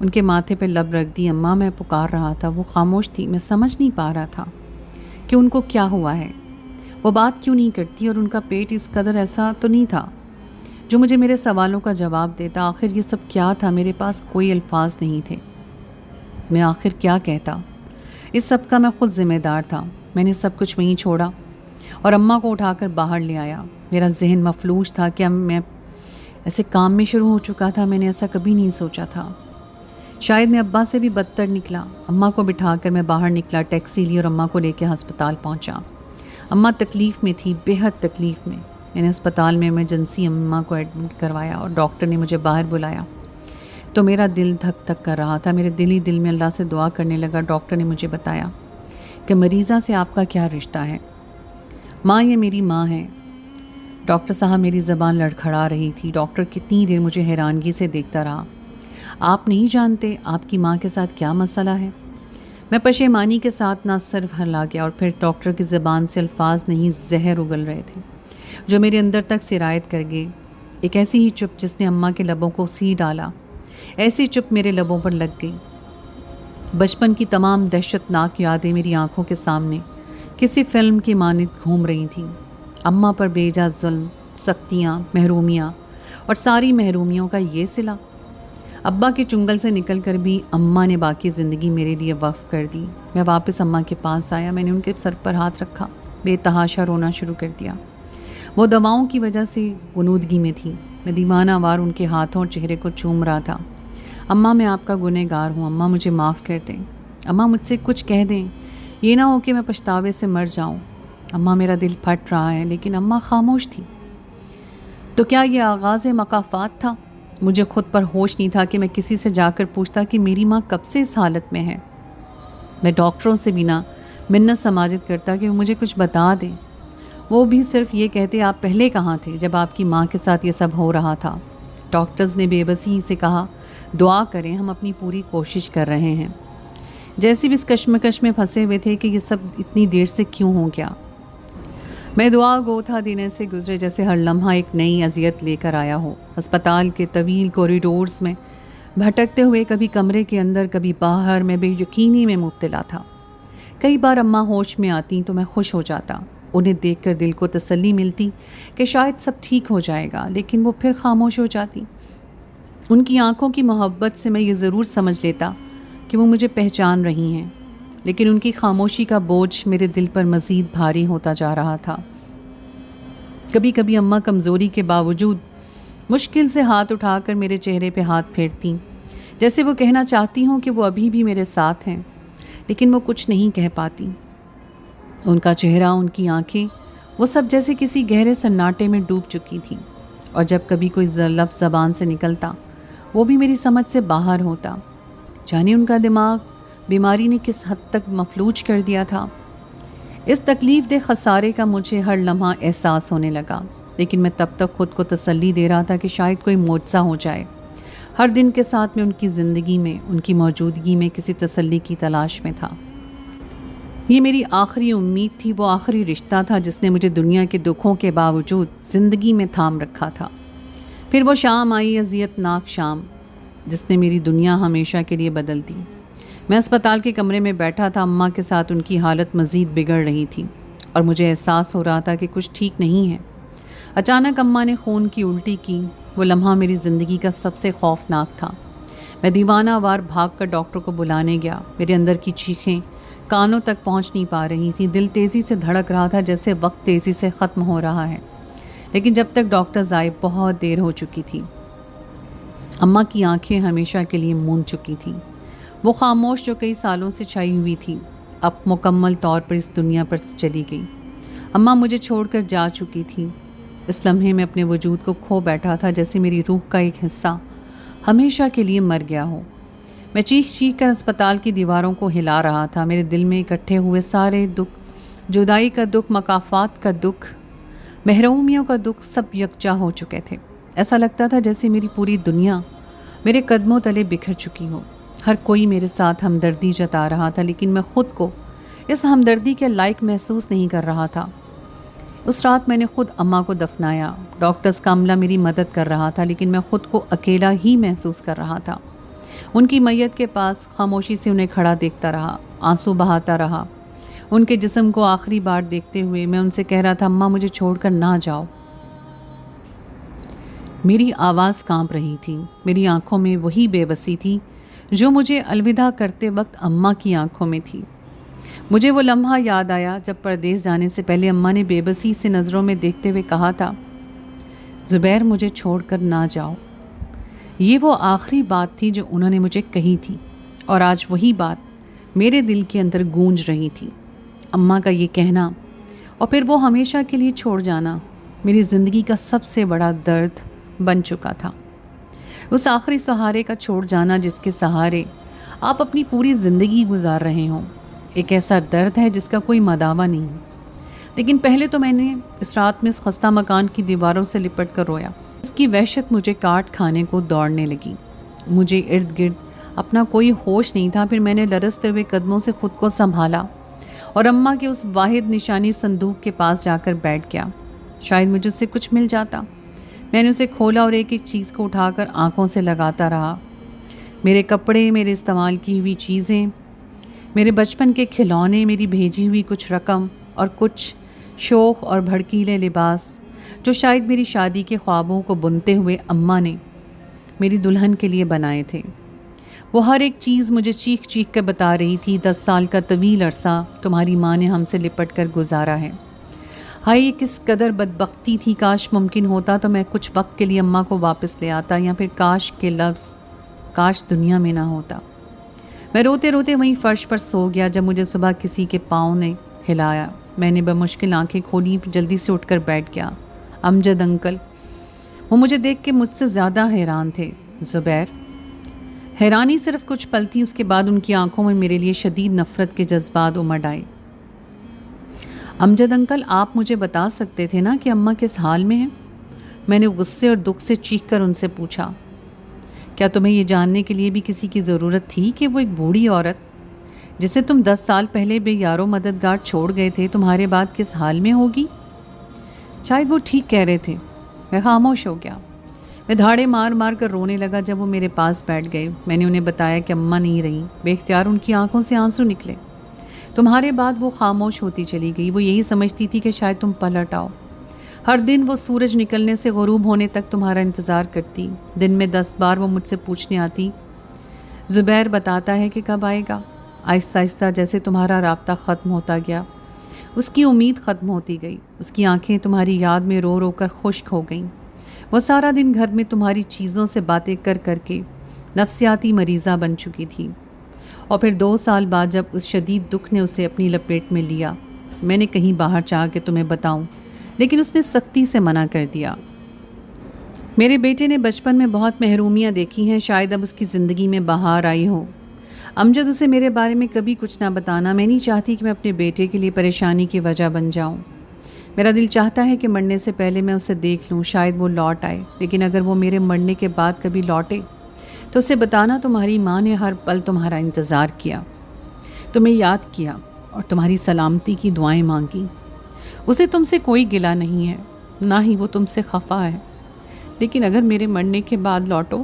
ان کے ماتھے پہ لب رکھ دی۔ اماں، میں پکار رہا تھا، وہ خاموش تھی۔ میں سمجھ نہیں پا رہا تھا کہ ان کو کیا ہوا ہے، وہ بات کیوں نہیں کرتی، اور ان کا پیٹ اس قدر ایسا تو نہیں تھا جو مجھے میرے سوالوں کا جواب دیتا۔ آخر یہ سب کیا تھا؟ میرے پاس کوئی الفاظ نہیں تھے۔ میں آخر کیا کہتا؟ اس سب کا میں خود ذمہ دار تھا۔ میں نے سب کچھ وہیں چھوڑا اور اماں کو اٹھا کر باہر لے آیا۔ میرا ذہن مفلوج تھا کہ میں ایسے کام میں شروع ہو چکا تھا، میں نے ایسا کبھی نہیں سوچا تھا۔ شاید میں ابا سے بھی بدتر نکلا۔ اماں کو بٹھا کر میں باہر نکلا، ٹیکسی لی اور اماں کو لے کے ہسپتال پہنچا۔ اماں تکلیف میں تھی، بے حد تکلیف میں۔ میں نے ہسپتال میں ایمرجنسی اماں کو ایڈمٹ کروایا اور ڈاکٹر نے مجھے باہر بلایا تو میرا دل دھک دھک کر رہا تھا۔ میرے دل ہی دل میں اللہ سے دعا کرنے لگا۔ ڈاکٹر نے مجھے بتایا کہ مریضہ سے آپ کا کیا رشتہ ہے؟ ماں، یہ میری ماں ہے۔ ڈاکٹر صاحب، میری زبان لڑکھڑا رہی تھی۔ ڈاکٹر کتنی دیر مجھے حیرانگی سے دیکھتا رہا۔ آپ نہیں جانتے آپ کی ماں کے ساتھ کیا مسئلہ ہے؟ میں پشیمانی کے ساتھ نہ صرف ہلا گیا، اور پھر ڈاکٹر کی زبان سے الفاظ نہیں زہر اگل رہے تھے جو میرے اندر تک سرایت کر گئے۔ ایک ایسی ہی چپ جس نے اماں کے لبوں کو سی ڈالا، ایسی چپ میرے لبوں پر لگ گئی۔ بچپن کی تمام دہشتناک یادیں میری آنکھوں کے سامنے کسی فلم کی مانند گھوم رہی تھیں۔ اماں پر بیجا ظلم، سختیاں، محرومیاں اور ساری محرومیوں کا یہ صلہ۔ ابا کے چنگل سے نکل کر بھی اماں نے باقی زندگی میرے لیے وقف کر دی۔ میں واپس اماں کے پاس آیا، میں نے ان کے سر پر ہاتھ رکھا، بے تحاشا رونا شروع کر دیا۔ وہ دواؤں کی وجہ سے غنودگی میں تھی۔ میں دیوانہ وار ان کے ہاتھوں اور چہرے کو چوم رہا تھا۔ اماں میں آپ کا گنہگار ہوں، اماں مجھے معاف کر دیں، اماں مجھ سے کچھ کہہ دیں، یہ نہ ہو کہ میں پچھتاوے سے مر جاؤں۔ اماں میرا دل پھٹ رہا ہے، لیکن اماں خاموش تھی۔ تو کیا یہ آغاز مکافات تھا؟ مجھے خود پر ہوش نہیں تھا کہ میں کسی سے جا کر پوچھتا کہ میری ماں کب سے اس حالت میں ہے۔ میں ڈاکٹروں سے بنا منت سماجت کرتا کہ وہ مجھے کچھ بتا دیں۔ وہ بھی صرف یہ کہتے آپ پہلے کہاں تھے جب آپ کی ماں کے ساتھ یہ سب ہو رہا تھا۔ ڈاکٹرز نے بے بسی سے کہا دعا کریں، ہم اپنی پوری کوشش کر رہے ہیں۔ جیسے بھی اس کشمکش میں پھنسے ہوئے تھے کہ یہ سب اتنی دیر سے کیوں ہو گیا۔ میں دعا گو تھا دینے سے گزرے جیسے ہر لمحہ ایک نئی اذیت لے کر آیا ہو۔ ہسپتال کے طویل کوریڈورز میں بھٹکتے ہوئے کبھی کمرے کے اندر کبھی باہر، میں بے یقینی میں مبتلا تھا۔ کئی بار اماں ہوش میں آتی تو میں خوش ہو جاتا، انہیں دیکھ کر دل کو تسلی ملتی کہ شاید سب ٹھیک ہو جائے گا، لیکن وہ پھر خاموش ہو جاتی۔ ان کی آنکھوں کی محبت سے میں یہ ضرور سمجھ لیتا کہ وہ مجھے پہچان رہی ہیں، لیکن ان کی خاموشی کا بوجھ میرے دل پر مزید بھاری ہوتا جا رہا تھا۔ کبھی کبھی اماں کمزوری کے باوجود مشکل سے ہاتھ اٹھا کر میرے چہرے پہ ہاتھ پھیرتیں، جیسے وہ کہنا چاہتی ہوں کہ وہ ابھی بھی میرے ساتھ ہیں، لیکن وہ کچھ نہیں کہہ پاتی۔ ان کا چہرہ، ان کی آنکھیں، وہ سب جیسے کسی گہرے سناٹے میں ڈوب چکی تھی، اور جب کبھی کوئی لفظ زبان سے نکلتا وہ بھی میری سمجھ سے باہر ہوتا۔ جانے ان کا دماغ بیماری نے کس حد تک مفلوج کر دیا تھا۔ اس تکلیف دہ خسارے کا مجھے ہر لمحہ احساس ہونے لگا، لیکن میں تب تک خود کو تسلی دے رہا تھا کہ شاید کوئی معجزہ ہو جائے۔ ہر دن کے ساتھ میں ان کی زندگی میں، ان کی موجودگی میں کسی تسلی کی تلاش میں تھا۔ یہ میری آخری امید تھی، وہ آخری رشتہ تھا جس نے مجھے دنیا کے دکھوں کے باوجود زندگی میں تھام رکھا تھا۔ پھر وہ شام آئی، اذیت ناک شام، جس نے میری دنیا ہمیشہ کے لیے بدل دی۔ میں اسپتال کے کمرے میں بیٹھا تھا، اماں کے ساتھ ان کی حالت مزید بگڑ رہی تھی، اور مجھے احساس ہو رہا تھا کہ کچھ ٹھیک نہیں ہے۔ اچانک اماں نے خون کی الٹی کی۔ وہ لمحہ میری زندگی کا سب سے خوفناک تھا۔ میں دیوانہ وار بھاگ کر ڈاکٹر کو بلانے گیا۔ میرے اندر کی چیخیں کانوں تک پہنچ نہیں پا رہی تھی، دل تیزی سے دھڑک رہا تھا جیسے وقت تیزی سے ختم ہو رہا ہے، لیکن جب تک ڈاکٹرز آئے بہت دیر ہو چکی تھی۔ اماں کی آنکھیں ہمیشہ کے لیے موند چکی تھیں۔ وہ خاموش جو کئی سالوں سے چھائی ہوئی تھی، اب مکمل طور پر اس دنیا پر چلی گئی۔ اماں مجھے چھوڑ کر جا چکی تھی۔ اس لمحے میں اپنے وجود کو کھو بیٹھا تھا، جیسے میری روح کا ایک حصہ ہمیشہ کے لیے مر گیا ہو۔ میں چیخ چیخ کر اسپتال کی دیواروں کو ہلا رہا تھا۔ میرے دل میں اکٹھے ہوئے سارے دکھ، جدائی کا دکھ، مکافات کا دکھ، محرومیوں کا دکھ، سب یکجا ہو چکے تھے۔ ایسا لگتا تھا جیسے میری پوری دنیا میرے قدموں تلے بکھر چکی ہو۔ ہر کوئی میرے ساتھ ہمدردی جتا رہا تھا، لیکن میں خود کو اس ہمدردی کے لائق محسوس نہیں کر رہا تھا۔ اس رات میں نے خود اماں کو دفنایا۔ ڈاکٹرز کا عملہ میری مدد کر رہا تھا، لیکن میں خود کو اکیلا ہی محسوس کر رہا تھا۔ ان کی میت کے پاس خاموشی سے انہیں کھڑا دیکھتا رہا، آنسو بہاتا رہا۔ ان کے جسم کو آخری بار دیکھتے ہوئے میں ان سے کہہ رہا تھا اماں مجھے چھوڑ کر نہ جاؤ۔ میری آواز کانپ رہی تھی، میری آنکھوں میں وہی بے بسی تھی جو مجھے الوداع کرتے وقت اماں کی آنکھوں میں تھی۔ مجھے وہ لمحہ یاد آیا جب پردیس جانے سے پہلے اماں نے بے بسی سے نظروں میں دیکھتے ہوئے کہا تھا زبیر مجھے چھوڑ کر نہ جاؤ۔ یہ وہ آخری بات تھی جو انہوں نے مجھے کہی تھی، اور آج وہی بات میرے دل کے اندر گونج رہی تھی۔ اماں کا یہ کہنا اور پھر وہ ہمیشہ کے لیے چھوڑ جانا میری زندگی کا سب سے بڑا درد بن چکا تھا۔ اس آخری سہارے کا چھوڑ جانا جس کے سہارے آپ اپنی پوری زندگی گزار رہے ہوں، ایک ایسا درد ہے جس کا کوئی مداوع نہیں۔ لیکن پہلے تو میں نے اس رات میں اس خستہ مکان کی دیواروں سے لپٹ کر رویا۔ اس کی وحشت مجھے کاٹ کھانے کو دوڑنے لگی۔ مجھے ارد گرد اپنا کوئی ہوش نہیں تھا۔ پھر میں نے لرزتے ہوئے قدموں سے خود کو سنبھالا اور اماں کے اس واحد نشانی صندوق کے پاس جا کر بیٹھ گیا۔ شاید مجھے اس سے کچھ مل جاتا۔ میں نے اسے کھولا اور ایک ایک چیز کو اٹھا کر آنکھوں سے لگاتا رہا۔ میرے کپڑے، میرے استعمال کی ہوئی چیزیں، میرے بچپن کے کھلونے، میری بھیجی ہوئی کچھ رقم اور کچھ شوق اور بھڑکیلے لباس جو شاید میری شادی کے خوابوں کو بنتے ہوئے اماں نے میری دلہن کے لیے بنائے تھے۔ وہ ہر ایک چیز مجھے چیخ چیخ کر بتا رہی تھی 10 سال کا طویل عرصہ تمہاری ماں نے ہم سے لپٹ کر گزارا ہے۔ ہائے یہ کس قدر بدبختی تھی، کاش ممکن ہوتا تو میں کچھ وقت کے لیے اماں کو واپس لے آتا، یا پھر کاش کے لفظ کاش دنیا میں نہ ہوتا۔ میں روتے روتے وہیں فرش پر سو گیا۔ جب مجھے صبح کسی کے پاؤں نے ہلایا، میں نے بمشکل آنکھیں کھولی، جلدی سے اٹھ کر بیٹھ گیا۔ امجد انکل، وہ مجھے دیکھ کے مجھ سے زیادہ حیران تھے۔ زبیر، حیرانی صرف کچھ پل تھی، اس کے بعد ان کی آنکھوں میں میرے لیے شدید نفرت کے جذبات امڈ آئے۔ امجد انکل، آپ مجھے بتا سکتے تھے نا کہ اماں کس حال میں ہیں؟ میں نے غصے اور دکھ سے چیخ کر ان سے پوچھا۔ کیا تمہیں یہ جاننے کے لیے بھی کسی کی ضرورت تھی کہ وہ ایک بوڑھی عورت جسے تم 10 سال پہلے بے یارو مددگار چھوڑ گئے تھے تمہارے بعد کس حال میں ہوگی؟ شاید وہ ٹھیک کہہ رہے تھے۔ میں خاموش ہو گیا۔ میں دھاڑے مار مار کر رونے لگا جب وہ میرے پاس بیٹھ گئے۔ میں نے انہیں بتایا کہ اماں نہیں رہی۔ بے اختیار ان کی آنکھوں سے آنسو نکلے۔ تمہارے بعد وہ خاموش ہوتی چلی گئی۔ وہ یہی سمجھتی تھی کہ شاید تم پلٹ آؤ۔ ہر دن وہ سورج نکلنے سے غروب ہونے تک تمہارا انتظار کرتی۔ دن میں 10 بار وہ مجھ سے پوچھنے آتی، زبیر بتاتا ہے کہ کب آئے گا؟ آہستہ آہستہ جیسے تمہارا رابطہ ختم ہوتا گیا، اس کی امید ختم ہوتی گئی۔ اس کی آنکھیں تمہاری یاد میں رو رو کر خشک ہو گئیں۔ وہ سارا دن گھر میں تمہاری چیزوں سے باتیں کر کر کے نفسیاتی مریضہ بن چکی تھی۔ اور پھر 2 سال بعد جب اس شدید دکھ نے اسے اپنی لپیٹ میں لیا، میں نے کہیں باہر چاہ کے تمہیں بتاؤں، لیکن اس نے سختی سے منع کر دیا۔ میرے بیٹے نے بچپن میں بہت محرومیاں دیکھی ہیں، شاید اب اس کی زندگی میں بہار آئی ہو۔ امجد، اسے میرے بارے میں کبھی کچھ نہ بتانا۔ میں نہیں چاہتی کہ میں اپنے بیٹے کے لیے پریشانی کی وجہ بن جاؤں۔ میرا دل چاہتا ہے کہ مرنے سے پہلے میں اسے دیکھ لوں، شاید وہ لوٹ آئے، لیکن اگر وہ میرے مرنے کے بعد کبھی لوٹے تو اسے بتانا تمہاری ماں نے ہر پل تمہارا انتظار کیا، تمہیں یاد کیا اور تمہاری سلامتی کی دعائیں مانگی۔ اسے تم سے کوئی گلہ نہیں ہے، نہ ہی وہ تم سے خفا ہے، لیکن اگر میرے مرنے کے بعد لوٹو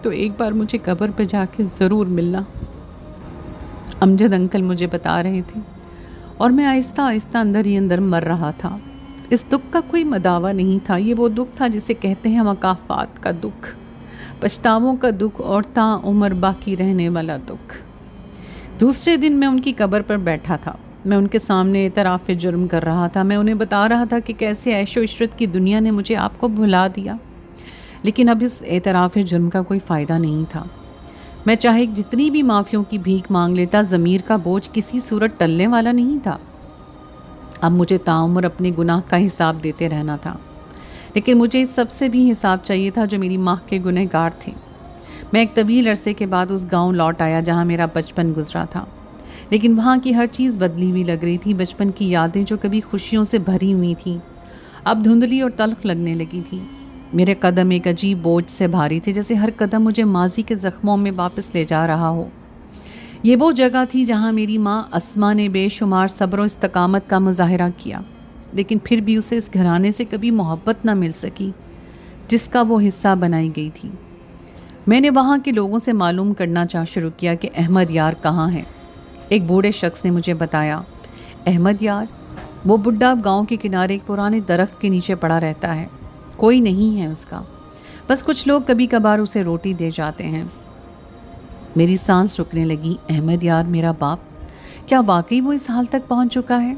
تو ایک بار مجھے قبر پہ جا کے ضرور ملنا۔ امجد انکل مجھے بتا رہے تھے اور میں آہستہ آہستہ اندر ہی اندر مر رہا تھا۔ اس دکھ کا کوئی مداوع نہیں تھا۔ یہ وہ دکھ تھا جسے کہتے ہیں مکافات کا دکھ، پچھتاووں کا دکھ اور تا عمر باقی رہنے والا دکھ۔ دوسرے دن میں ان کی قبر پر بیٹھا تھا۔ میں ان کے سامنے اعتراف جرم کر رہا تھا۔ میں انہیں بتا رہا تھا کہ کیسے عیش و عشرت کی دنیا نے مجھے آپ کو بھلا دیا، لیکن اب اس اعتراف جرم کا کوئی فائدہ نہیں تھا۔ میں چاہے جتنی بھی معافیوں کی بھیک مانگ لیتا، ضمیر کا بوجھ کسی صورت ٹلنے والا نہیں تھا۔ اب مجھے تعمر اپنے گناہ کا حساب دیتے رہنا تھا، لیکن مجھے اس سب سے بھی حساب چاہیے تھا جو میری ماں کے گنہگار تھے۔ میں ایک طویل عرصے کے بعد اس گاؤں لوٹ آیا جہاں میرا بچپن گزرا تھا، لیکن وہاں کی ہر چیز بدلی ہوئی لگ رہی تھی۔ بچپن کی یادیں جو کبھی خوشیوں سے بھری ہوئی تھیں اب دھندلی اور تلخ لگنے لگی تھیں۔ میرے قدم ایک عجیب بوجھ سے بھاری تھے، جیسے ہر قدم مجھے ماضی کے زخموں میں واپس لے جا رہا ہو۔ یہ وہ جگہ تھی جہاں میری ماں اسماء نے بے شمار صبر و استقامت کا مظاہرہ کیا، لیکن پھر بھی اسے اس گھرانے سے کبھی محبت نہ مل سکی جس کا وہ حصہ بنائی گئی تھی۔ میں نے وہاں کے لوگوں سے معلوم کرنا شروع کیا کہ احمد یار کہاں ہے۔ ایک بوڑھے شخص نے مجھے بتایا، احمد یار، وہ بڈھا گاؤں کے کنارے ایک پرانے درخت کے نیچے پڑا رہتا ہے، کوئی نہیں ہے اس کا، بس کچھ لوگ کبھی کبھار اسے روٹی دے جاتے ہیں۔ میری سانس رکنے لگی۔ احمد یار میرا باپ، کیا واقعی وہ اس حال تک پہنچ چکا ہے؟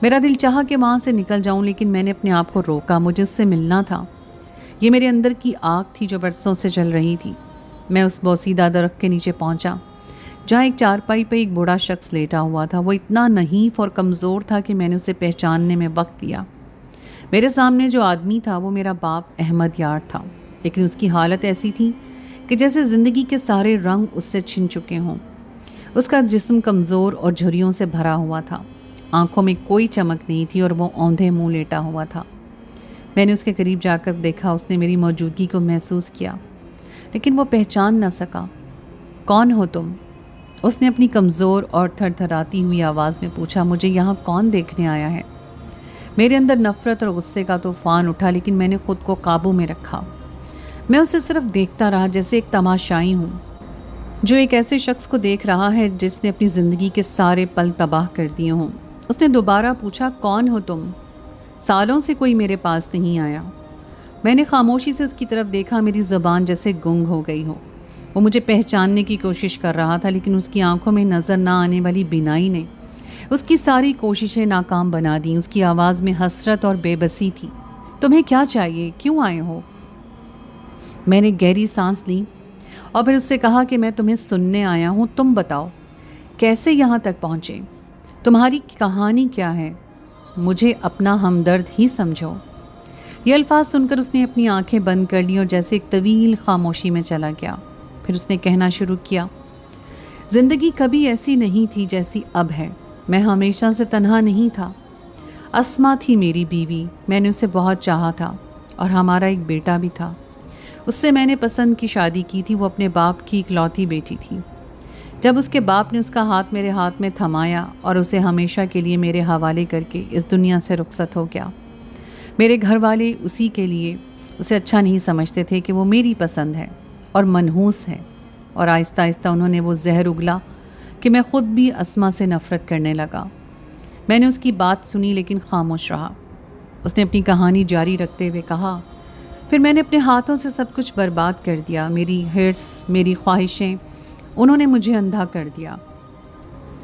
میرا دل چاہا کہ وہاں سے نکل جاؤں، لیکن میں نے اپنے آپ کو روکا۔ مجھے اس سے ملنا تھا۔ یہ میرے اندر کی آگ تھی جو برسوں سے چل رہی تھی۔ میں اس بوسیدہ درخت کے نیچے پہنچا جہاں ایک چارپائی پہ ایک بوڑھا شخص لیٹا ہوا تھا۔ وہ اتنا نحیف اور کمزور تھا کہ میں نے اسے پہچاننے میں وقت دیا۔ میرے سامنے جو آدمی تھا وہ میرا باپ احمد یار تھا، لیکن اس کی حالت ایسی تھی کہ جیسے زندگی کے سارے رنگ اس سے چھن چکے ہوں۔ اس کا جسم کمزور اور جھریوں سے بھرا ہوا تھا، آنکھوں میں کوئی چمک نہیں تھی اور وہ اوندھے منہ لیٹا ہوا تھا۔ میں نے اس کے قریب جا کر دیکھا، اس نے میری موجودگی کو محسوس کیا، لیکن وہ پہچان نہ سکا۔ کون ہو تم؟ اس نے اپنی کمزور اور تھر تھراتی ہوئی آواز میں پوچھا۔ مجھے یہاں کون دیکھنے آیا ہے؟ میرے اندر نفرت اور غصے کا طوفان اٹھا، لیکن میں نے خود کو قابو میں رکھا۔ میں اسے صرف دیکھتا رہا جیسے ایک تماشائی ہوں۔ جو ایک ایسے شخص کو دیکھ رہا ہے جس نے اپنی زندگی کے سارے پل تباہ کر دیے ہوں۔ اس نے دوبارہ پوچھا، کون ہو تم؟ سالوں سے کوئی میرے پاس نہیں آیا۔ میں نے خاموشی سے اس کی طرف دیکھا، میری زبان جیسے گنگ ہو گئی ہو۔ وہ مجھے پہچاننے کی کوشش کر رہا تھا، لیکن اس کی آنکھوں میں نظر نہ آنے والی بینائی نے اس کی ساری کوششیں ناکام بنا دیں۔ اس کی آواز میں حسرت اور بے بسی تھی۔ تمہیں کیا چاہیے؟ کیوں آئے ہو؟ میں نے گہری سانس لی اور پھر اس سے کہا کہ میں تمہیں سننے آیا ہوں۔ تم بتاؤ کیسے یہاں تک پہنچے؟ تمہاری کہانی کیا ہے؟ مجھے اپنا ہمدرد ہی سمجھو۔ یہ الفاظ سن کر اس نے اپنی آنکھیں بند کر لی اور جیسے ایک طویل خاموشی میں چلا گیا۔ پھر اس نے کہنا شروع کیا، زندگی کبھی ایسی نہیں تھی جیسی اب ہے۔ میں ہمیشہ سے تنہا نہیں تھا۔ اسما تھی میری بیوی، میں نے اسے بہت چاہا تھا اور ہمارا ایک بیٹا بھی تھا۔ اس سے میں نے پسند کی شادی کی تھی۔ وہ اپنے باپ کی اکلوتی بیٹی تھی۔ جب اس کے باپ نے اس کا ہاتھ میرے ہاتھ میں تھمایا اور اسے ہمیشہ کے لیے میرے حوالے کر کے اس دنیا سے رخصت ہو گیا، میرے گھر والے اسی کے لیے اسے اچھا نہیں سمجھتے تھے کہ وہ میری پسند ہے اور منحوس ہے، اور آہستہ آہستہ انہوں نے وہ زہر اگلا کہ میں خود بھی اسما سے نفرت کرنے لگا۔ میں نے اس کی بات سنی لیکن خاموش رہا۔ اس نے اپنی کہانی جاری رکھتے ہوئے کہا، پھر میں نے اپنے ہاتھوں سے سب کچھ برباد کر دیا۔ میری ہرس، میری خواہشیں، انہوں نے مجھے اندھا کر دیا۔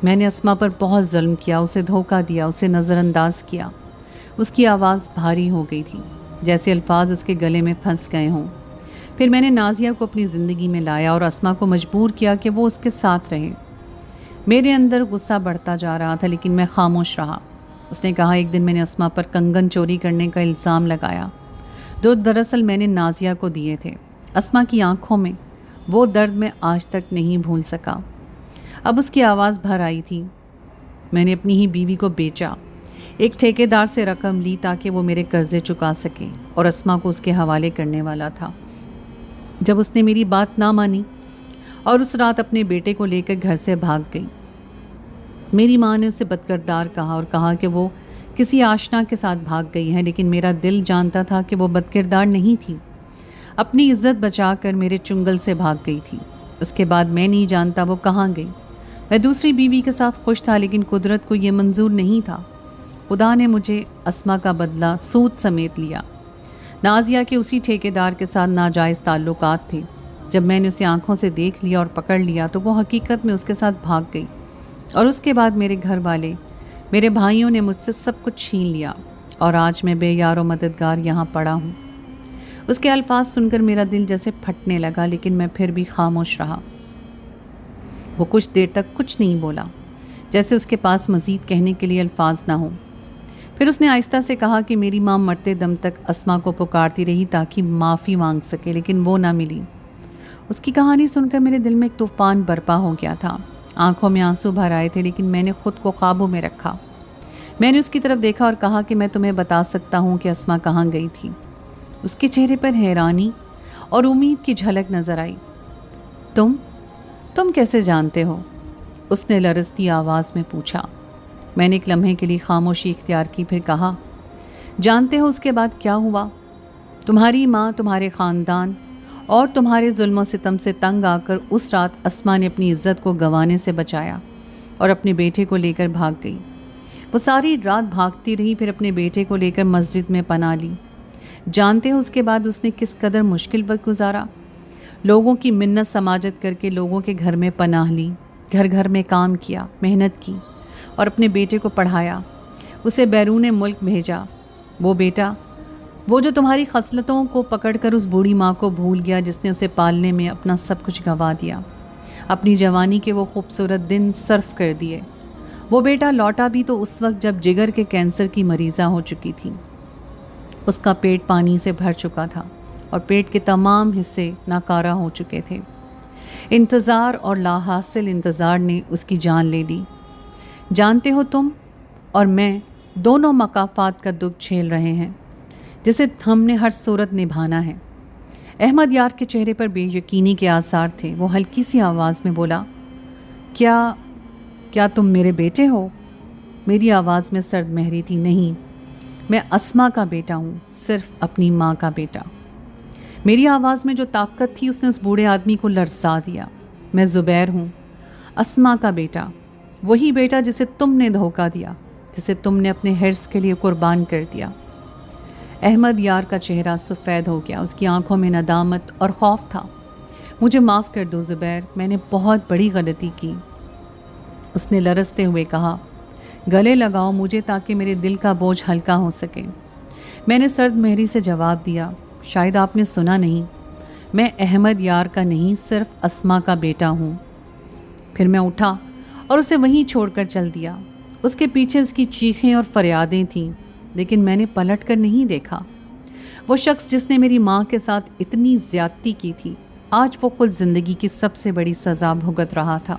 میں نے اسما پر بہت ظلم کیا، اسے دھوکہ دیا، اسے نظر انداز کیا۔ اس کی آواز بھاری ہو گئی تھی، جیسے الفاظ اس کے گلے میں پھنس گئے ہوں۔ پھر میں نے نازیہ کو اپنی زندگی میں لایا اور اسما کو مجبور کیا کہ وہ اس کے ساتھ رہے۔ میرے اندر غصہ بڑھتا جا رہا تھا لیکن میں خاموش رہا۔ اس نے کہا، ایک دن میں نے اسما پر کنگن چوری کرنے کا الزام لگایا، جو دراصل میں نے نازیہ کو دیے تھے۔ اسما کی آنکھوں میں وہ درد میں آج تک نہیں بھول سکا۔ اب اس کی آواز بھر آئی تھی، میں نے اپنی ہی بیوی کو بیچا، ایک ٹھیکیدار سے رقم لی تاکہ وہ میرے قرضے چکا سکے، اور اسما کو اس کے حوالے کرنے والا تھا۔ جب اس نے میری بات نہ مانی اور اس رات اپنے بیٹے کو لے کر گھر سے بھاگ گئی، میری ماں نے اسے بدکردار کہا اور کہا کہ وہ کسی آشنا کے ساتھ بھاگ گئی ہے، لیکن میرا دل جانتا تھا کہ وہ بدکردار نہیں تھی، اپنی عزت بچا کر میرے چنگل سے بھاگ گئی تھی۔ اس کے بعد میں نہیں جانتا وہ کہاں گئی۔ میں دوسری بیوی کے ساتھ خوش تھا، لیکن قدرت کو یہ منظور نہیں تھا۔ خدا نے مجھے اسما کا بدلہ سود سمیت لیا۔ نازیہ کے اسی ٹھیکیدار کے ساتھ ناجائز تعلقات تھے۔ جب میں نے اسے آنکھوں سے دیکھ لیا اور پکڑ لیا تو وہ حقیقت میں اس کے ساتھ بھاگ گئی، اور اس کے بعد میرے گھر والے، میرے بھائیوں نے مجھ سے سب کچھ چھین لیا، اور آج میں بے یار و مددگار یہاں پڑا ہوں۔ اس کے الفاظ سن کر میرا دل جیسے پھٹنے لگا، لیکن میں پھر بھی خاموش رہا۔ وہ کچھ دیر تک کچھ نہیں بولا، جیسے اس کے پاس مزید کہنے کے لیے الفاظ نہ ہوں۔ پھر اس نے آہستہ سے کہا کہ میری ماں مرتے دم تک اسما کو پکارتی رہی تاکہ معافی مانگ سکے، لیکن وہ نہ ملی۔ اس کی کہانی سن کر میرے دل میں ایک طوفان برپا ہو گیا تھا۔ آنکھوں میں آنسو بھر آئے تھے، لیکن میں نے خود کو قابو میں رکھا۔ میں نے اس کی طرف دیکھا اور کہا کہ میں تمہیں بتا سکتا ہوں کہ اسما کہاں گئی تھی۔ اس کے چہرے پر حیرانی اور امید کی جھلک نظر آئی۔ تم کیسے جانتے ہو؟ اس نے لرزتی آواز میں پوچھا۔ میں نے ایک لمحے کے لیے خاموشی اختیار کی، پھر کہا، جانتے ہو اس کے بعد کیا ہوا؟ تمہاری ماں، تمہارے خاندان اور تمہارے ظلم و ستم سے تنگ آ کر اس رات اسما نے اپنی عزت کو گنوانے سے بچایا اور اپنے بیٹے کو لے کر بھاگ گئی۔ وہ ساری رات بھاگتی رہی، پھر اپنے بیٹے کو لے کر مسجد میں پناہ لی۔ جانتے ہو اس کے بعد اس نے کس قدر مشکل وقت گزارا؟ لوگوں کی منت سماجت کر کے لوگوں کے گھر میں پناہ لی، گھر گھر میں کام کیا، محنت کی اور اپنے بیٹے کو پڑھایا، اسے بیرون ملک بھیجا۔ وہ بیٹا، وہ جو تمہاری خصلتوں کو پکڑ کر اس بوڑھی ماں کو بھول گیا جس نے اسے پالنے میں اپنا سب کچھ گنوا دیا، اپنی جوانی کے وہ خوبصورت دن صرف کر دیے۔ وہ بیٹا لوٹا بھی تو اس وقت جب جگر کے کینسر کی مریضہ ہو چکی تھی۔ اس کا پیٹ پانی سے بھر چکا تھا اور پیٹ کے تمام حصے ناکارہ ہو چکے تھے۔ انتظار اور لا حاصل انتظار نے اس کی جان لے لی۔ جانتے ہو تم اور میں دونوں مکافات کا دکھ جھیل رہے ہیں جسے ہم نے ہر صورت نبھانا ہے۔ احمد یار کے چہرے پر بے یقینی کے آثار تھے۔ وہ ہلکی سی آواز میں بولا، کیا تم میرے بیٹے ہو؟ میری آواز میں سرد مہری تھی۔ نہیں، میں اسما کا بیٹا ہوں، صرف اپنی ماں کا بیٹا۔ میری آواز میں جو طاقت تھی اس نے اس بوڑھے آدمی کو لرزا دیا۔ میں زبیر ہوں، اسما کا بیٹا، وہی بیٹا جسے تم نے دھوکہ دیا، جسے تم نے اپنے حرص کے لیے قربان کر دیا۔ احمد یار کا چہرہ سفید ہو گیا، اس کی آنکھوں میں ندامت اور خوف تھا۔ مجھے معاف کر دو زبیر، میں نے بہت بڑی غلطی کی۔ اس نے لرزتے ہوئے کہا، گلے لگاؤ مجھے تاکہ میرے دل کا بوجھ ہلکا ہو سکے۔ میں نے سرد مہری سے جواب دیا، شاید آپ نے سنا نہیں، میں احمد یار کا نہیں، صرف اسما کا بیٹا ہوں۔ پھر میں اٹھا اور اسے وہیں چھوڑ کر چل دیا۔ اس کے پیچھے اس کی چیخیں اور فریادیں تھیں، لیکن میں نے پلٹ کر نہیں دیکھا۔ وہ شخص جس نے میری ماں کے ساتھ اتنی زیادتی کی تھی، آج وہ خود زندگی کی سب سے بڑی سزا بھگت رہا تھا۔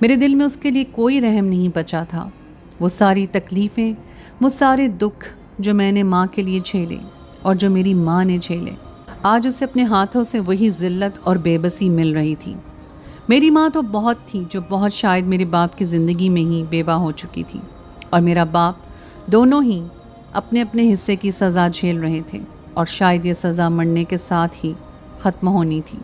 میرے دل میں اس کے لیے کوئی رحم نہیں بچا تھا۔ وہ ساری تکلیفیں، وہ سارے دکھ جو میں نے ماں کے لیے جھیلے اور جو میری ماں نے جھیلے، آج اسے اپنے ہاتھوں سے وہی ذلت اور بے بسی مل رہی تھی۔ میری ماں تو بہت تھی، جو بہت شاید میرے باپ کی زندگی میں ہی بیوہ ہو چکی تھی، اور میرا باپ، دونوں ہی اپنے اپنے حصے کی سزا جھیل رہے تھے، اور شاید یہ سزا مرنے کے ساتھ ہی ختم ہونی تھی۔